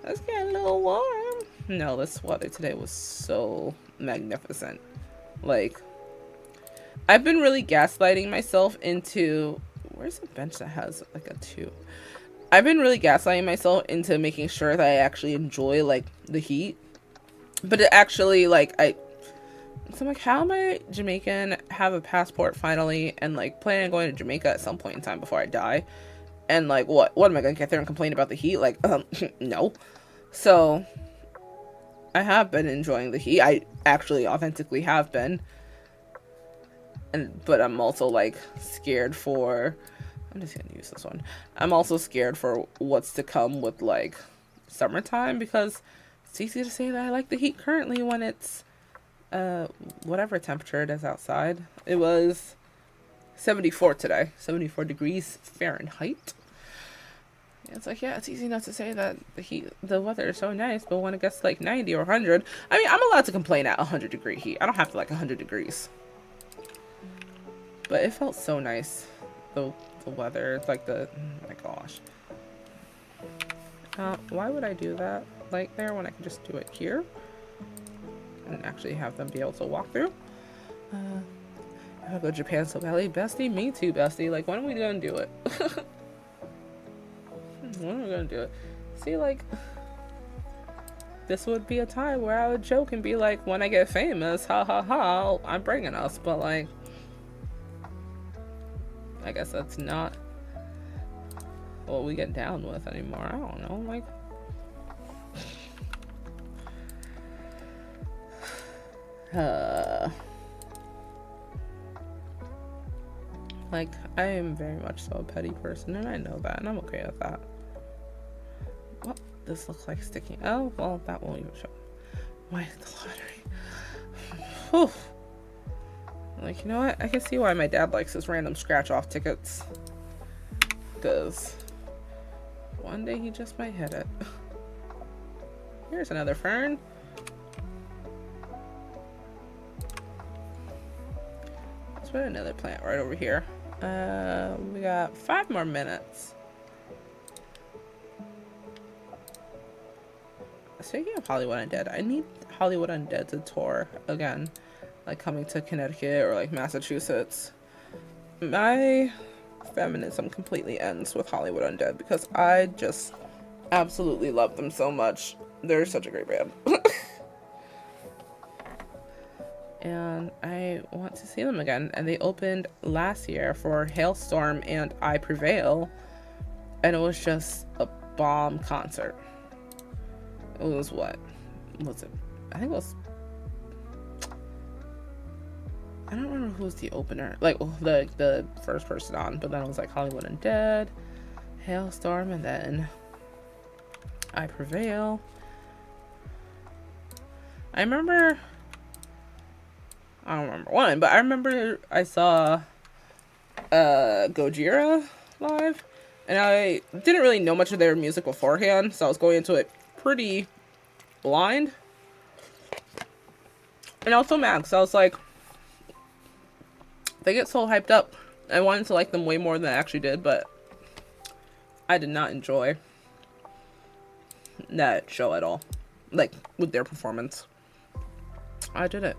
Let's get a little warm. No, this weather today was so magnificent. Like, I've been really gaslighting myself into... Where's the bench that has, like, a 2? I've been really gaslighting myself into making sure that I actually enjoy, like, the heat. But it actually, like, So I'm like, how am I Jamaican, have a passport finally, and, like, planning on going to Jamaica at some point in time before I die? And, like, what am I gonna get there and complain about the heat? Like, no. So, I have been enjoying the heat. I actually authentically have been. But I'm also, like, scared for... I'm just gonna use this one. I'm also scared for what's to come with, like, summertime, because it's easy to say that I like the heat currently when it's whatever temperature it is outside. It was 74 today, 74 degrees Fahrenheit. It's like, yeah, it's easy enough to say that the weather is so nice, but when it gets like 90 or 100, I mean, I'm allowed to complain at 100-degree heat. I don't have to like 100 degrees. But it felt so nice, the weather. It's like oh my gosh. Why would I do that like there when I can just do it here and actually have them be able to walk through? I go to Japan so badly. Bestie, me too, bestie. Like, when are we gonna do it? When are we gonna do it? See, like, this would be a time where I would joke and be like, when I get famous, ha ha ha, I'm bringing us. But, like, I guess that's not what we get down with anymore. I don't know, like, I am very much so a petty person, and I know that, and I'm okay with that. What? This looks like sticking. Oh, well, that won't even show. Why the lottery? Whew. Like, you know what? I can see why my dad likes his random scratch-off tickets. Because one day he just might hit it. Here's another fern. Let's put another plant right over here. We got 5 more minutes. Speaking of Hollywood Undead, I need Hollywood Undead to tour again. Like, coming to Connecticut or, like, Massachusetts. My feminism completely ends with Hollywood Undead because I just absolutely love them so much. They're such a great band. And I want to see them again. And they opened last year for Hailstorm and I Prevail. And it was just a bomb concert. It was what? Was it? I think it was... I don't remember who was the opener. Like, the first person on. But then it was like Hollywood Undead, Hailstorm, and then I Prevail. I remember... I don't remember one, but I remember I saw Gojira live. And I didn't really know much of their music beforehand. So I was going into it pretty blind. And I was so mad because I was like... They get so hyped up. I wanted to like them way more than I actually did, but I did not enjoy that show at all. Like, with their performance. I didn't.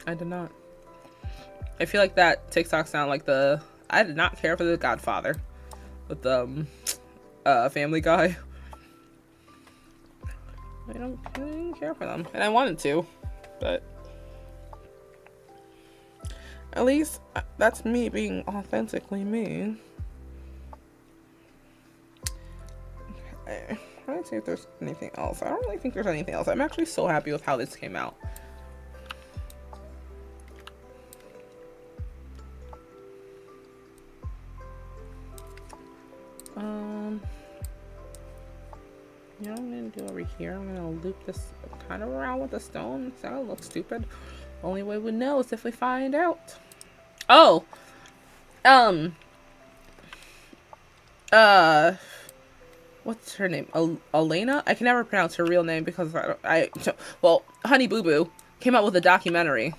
I did not. I feel like that TikTok sound like the... I did not care for the Godfather. With the Family Guy. I didn't care for them. And I wanted to. But... At least, that's me being authentically me. Okay. Let's see if there's anything else. I don't really think there's anything else. I'm actually so happy with how this came out. You know what I'm going to do over here? I'm going to loop this kind of around with the stone. So it'll look stupid. Only way we know is if we find out. Oh, what's her name? Elena? I can never pronounce her real name because well, Honey Boo Boo came out with a documentary,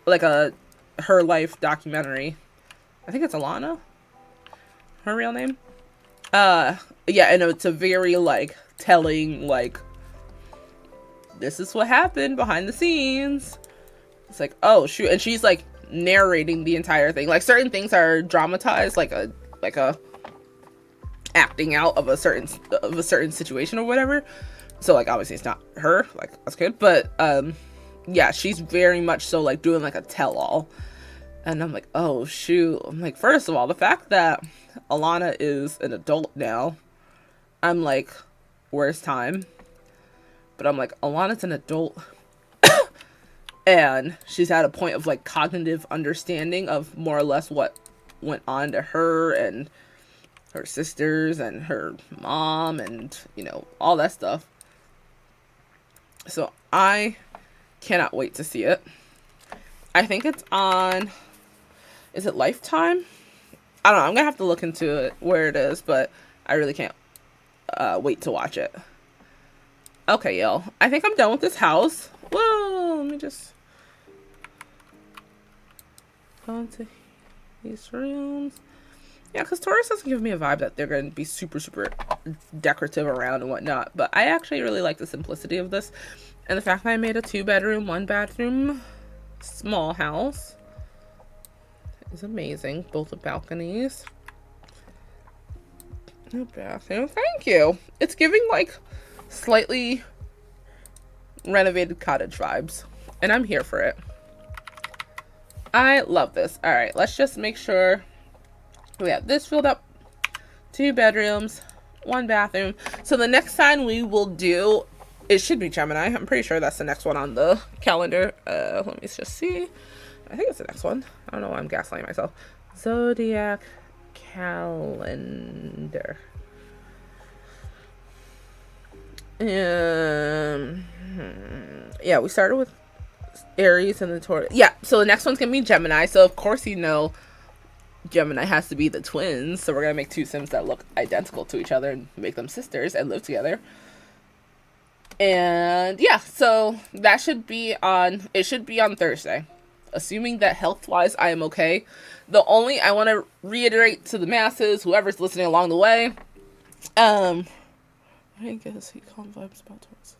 like her life documentary. I think it's Alana, her real name. Yeah, and it's a very like telling like this is what happened behind the scenes. It's like, oh shoot. And she's like narrating the entire thing. Like certain things are dramatized, like a acting out of a certain situation or whatever. So like obviously it's not her, like that's good, but yeah, she's very much so like doing like a tell-all. And I'm like, oh shoot. I'm like, first of all, the fact that Alana is an adult now, I'm like, where's time? But I'm like, Alana's an adult and she's at a point of like cognitive understanding of more or less what went on to her and her sisters and her mom and, you know, all that stuff. So I cannot wait to see it. I think it's on, is it Lifetime? I don't know. I'm gonna have to look into it where it is, but I really can't wait to watch it. Okay, y'all. I think I'm done with this house. Whoa, let me just go into these rooms. Yeah, because Taurus doesn't give me a vibe that they're going to be super, super decorative around and whatnot. But I actually really like the simplicity of this. And the fact that I made a 2-bedroom, 1-bathroom, small house is amazing. Both the balconies. No bathroom. Thank you. It's giving like slightly renovated cottage vibes. And I'm here for it. I love this. All right, let's just make sure we have this filled up. 2 bedrooms, 1 bathroom. So the next sign we will do, it should be Gemini. I'm pretty sure that's the next one on the calendar. Let me just see. I think it's the next one. I don't know why I'm gaslighting myself. Zodiac calendar. Yeah, we started with Aries and the Taurus. Yeah, so the next one's gonna be Gemini. So of course, you know, Gemini has to be the twins. So we're gonna make 2 Sims that look identical to each other and make them sisters and live together. And yeah, so that should be on, it should be on Thursday, assuming that health wise I am okay. The only, I want to reiterate to the masses, whoever's listening along the way, I guess he calm vibes about Taurus.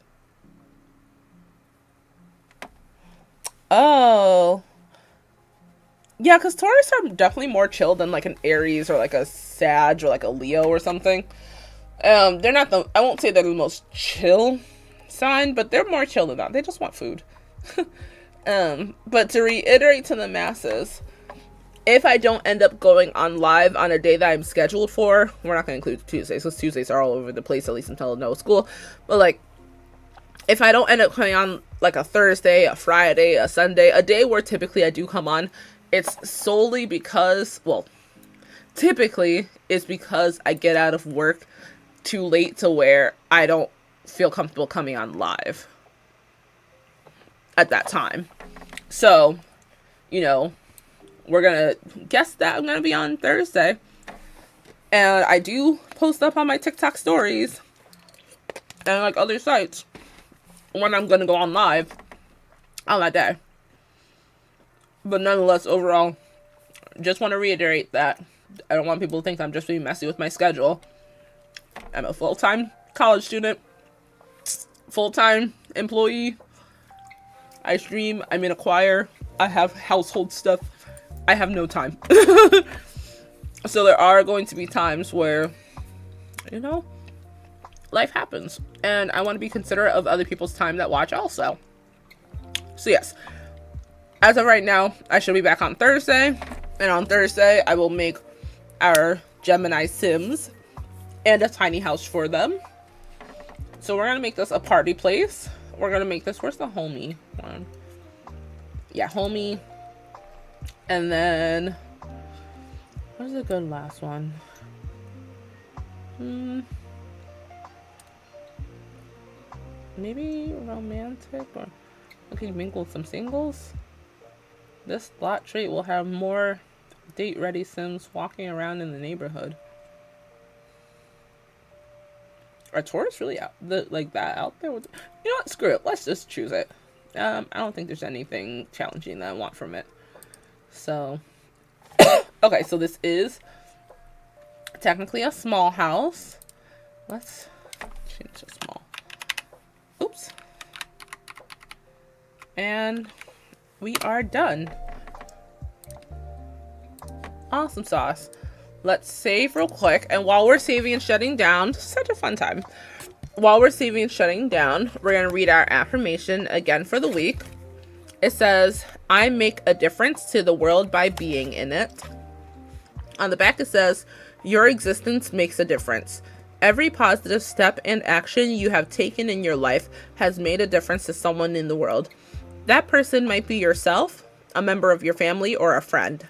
Oh, yeah, because Taurus are definitely more chill than like an Aries or like a Sag or like a Leo or something. They're not the, I won't say they're the most chill sign, but they're more chill than that. They just want food. But to reiterate to the masses, if I don't end up going on live on a day that I'm scheduled for, we're not going to include Tuesdays, because Tuesdays are all over the place, at least until no school. But like, if I don't end up coming on like a Thursday, a Friday, a Sunday, a day where typically I do come on, it's solely because, well, typically it's because I get out of work too late to where I don't feel comfortable coming on live at that time. So, you know, we're gonna guess that I'm gonna be on Thursday. And I do post up on my TikTok stories and like other sites when I'm gonna go on live on that day. But nonetheless, overall, just want to reiterate that I don't want people to think I'm just being messy with my schedule. I'm a full-time college student, full-time employee. I stream, I'm in a choir, I have household stuff. I have no time. So there are going to be times where, you know, life happens. And I want to be considerate of other people's time that watch also. So yes, as of right now, I should be back on Thursday. And on Thursday, I will make our Gemini Sims and a tiny house for them. So we're going to make this a party place. We're going to make this, where's the Hoe-y one? Yeah, Hoe-y. And then, where's a good last one? Maybe romantic, or okay, mingle with some singles. This lot trait will have more date-ready Sims walking around in the neighborhood. Are Taurus really out like that out there? With, you know what? Screw it. Let's just choose it. I don't think there's anything challenging that I want from it. So, okay, so this is technically a small house. Let's change to small. Oops. And we are done. Awesome sauce. Let's save real quick. And while we're saving and shutting down, such a fun time. While we're saving and shutting down, we're going to read our affirmation again for the week. It says, I make a difference to the world by being in it. On the back it says, your existence makes a difference. Every positive step and action you have taken in your life has made a difference to someone in the world. That person might be yourself, a member of your family, or a friend.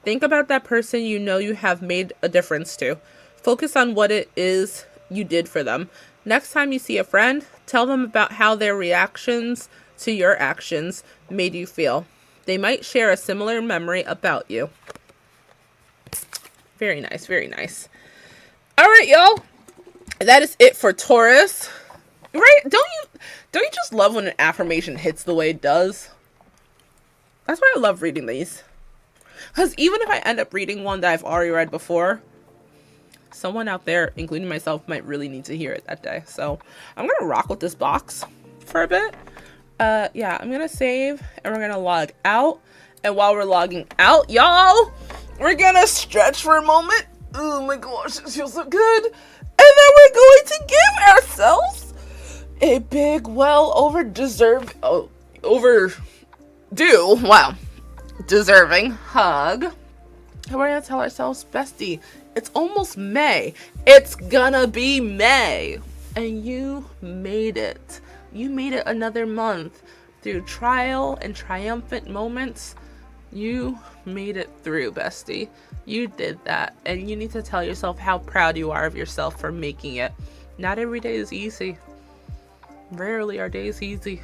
Think about that person you know you have made a difference to. Focus on what it is you did for them. Next time you see a friend, tell them about how their reactions to your actions made you feel. They might share a similar memory about you. Very nice, very nice. All right, y'all. That is it for Taurus. Right? Don't you just love when an affirmation hits the way it does? That's why I love reading these. Because even if I end up reading one that I've already read before, someone out there, including myself, might really need to hear it that day. So I'm going to rock with this box for a bit. Yeah, I'm going to save and we're going to log out. And while we're logging out, y'all, we're going to stretch for a moment. Oh my gosh, it feels so good. And then we're going to give ourselves a big, deserving hug. And we're going to tell ourselves, bestie, it's almost May. It's gonna be May. And you made it. You made it another month. Through trial and triumphant moments, you made it through, bestie. You did that. And you need to tell yourself how proud you are of yourself for making it. Not every day is easy. Rarely are days easy.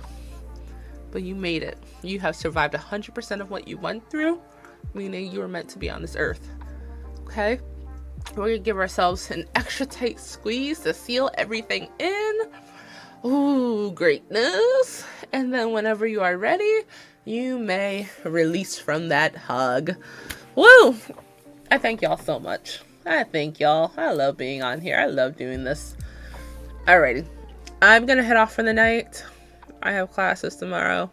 But you made it. You have survived 100% of what you went through, meaning you were meant to be on this earth. Okay? We're going to give ourselves an extra tight squeeze to seal everything in. Ooh, greatness. And then whenever you are ready, you may release from that hug. Woo! I thank y'all so much. I thank y'all. I love being on here. I love doing this. Alrighty. I'm going to head off for the night. I have classes tomorrow.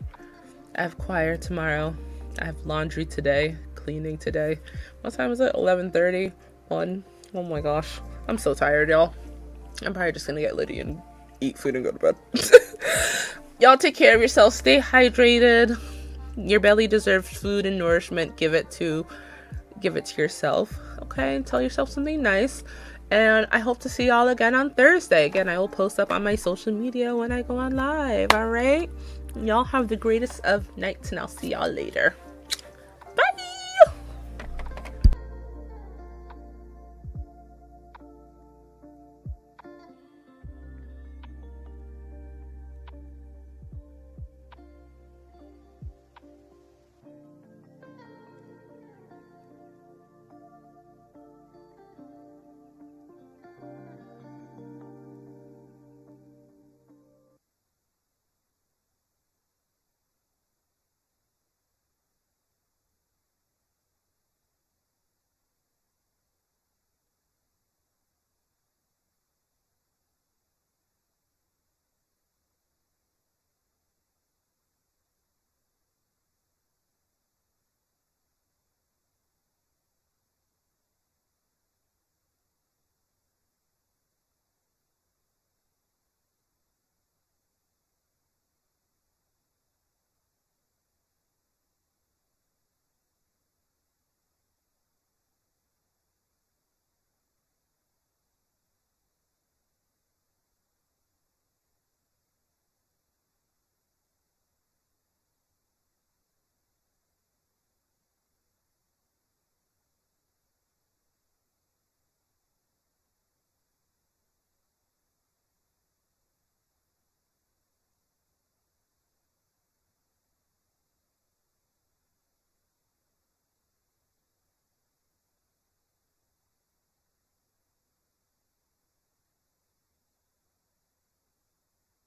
I have choir tomorrow. I have laundry today. Cleaning today. What time is it? 11:30? 1. Oh my gosh. I'm so tired, y'all. I'm probably just going to get Liddy and eat food and go to bed. Y'all take care of yourself. Stay hydrated. Your belly deserves food and nourishment. Give it to yourself. Okay? Tell yourself something nice. And I hope to see y'all again on Thursday. Again, I will post up on my social media when I go on live. Alright? Y'all have the greatest of nights and I'll see y'all later.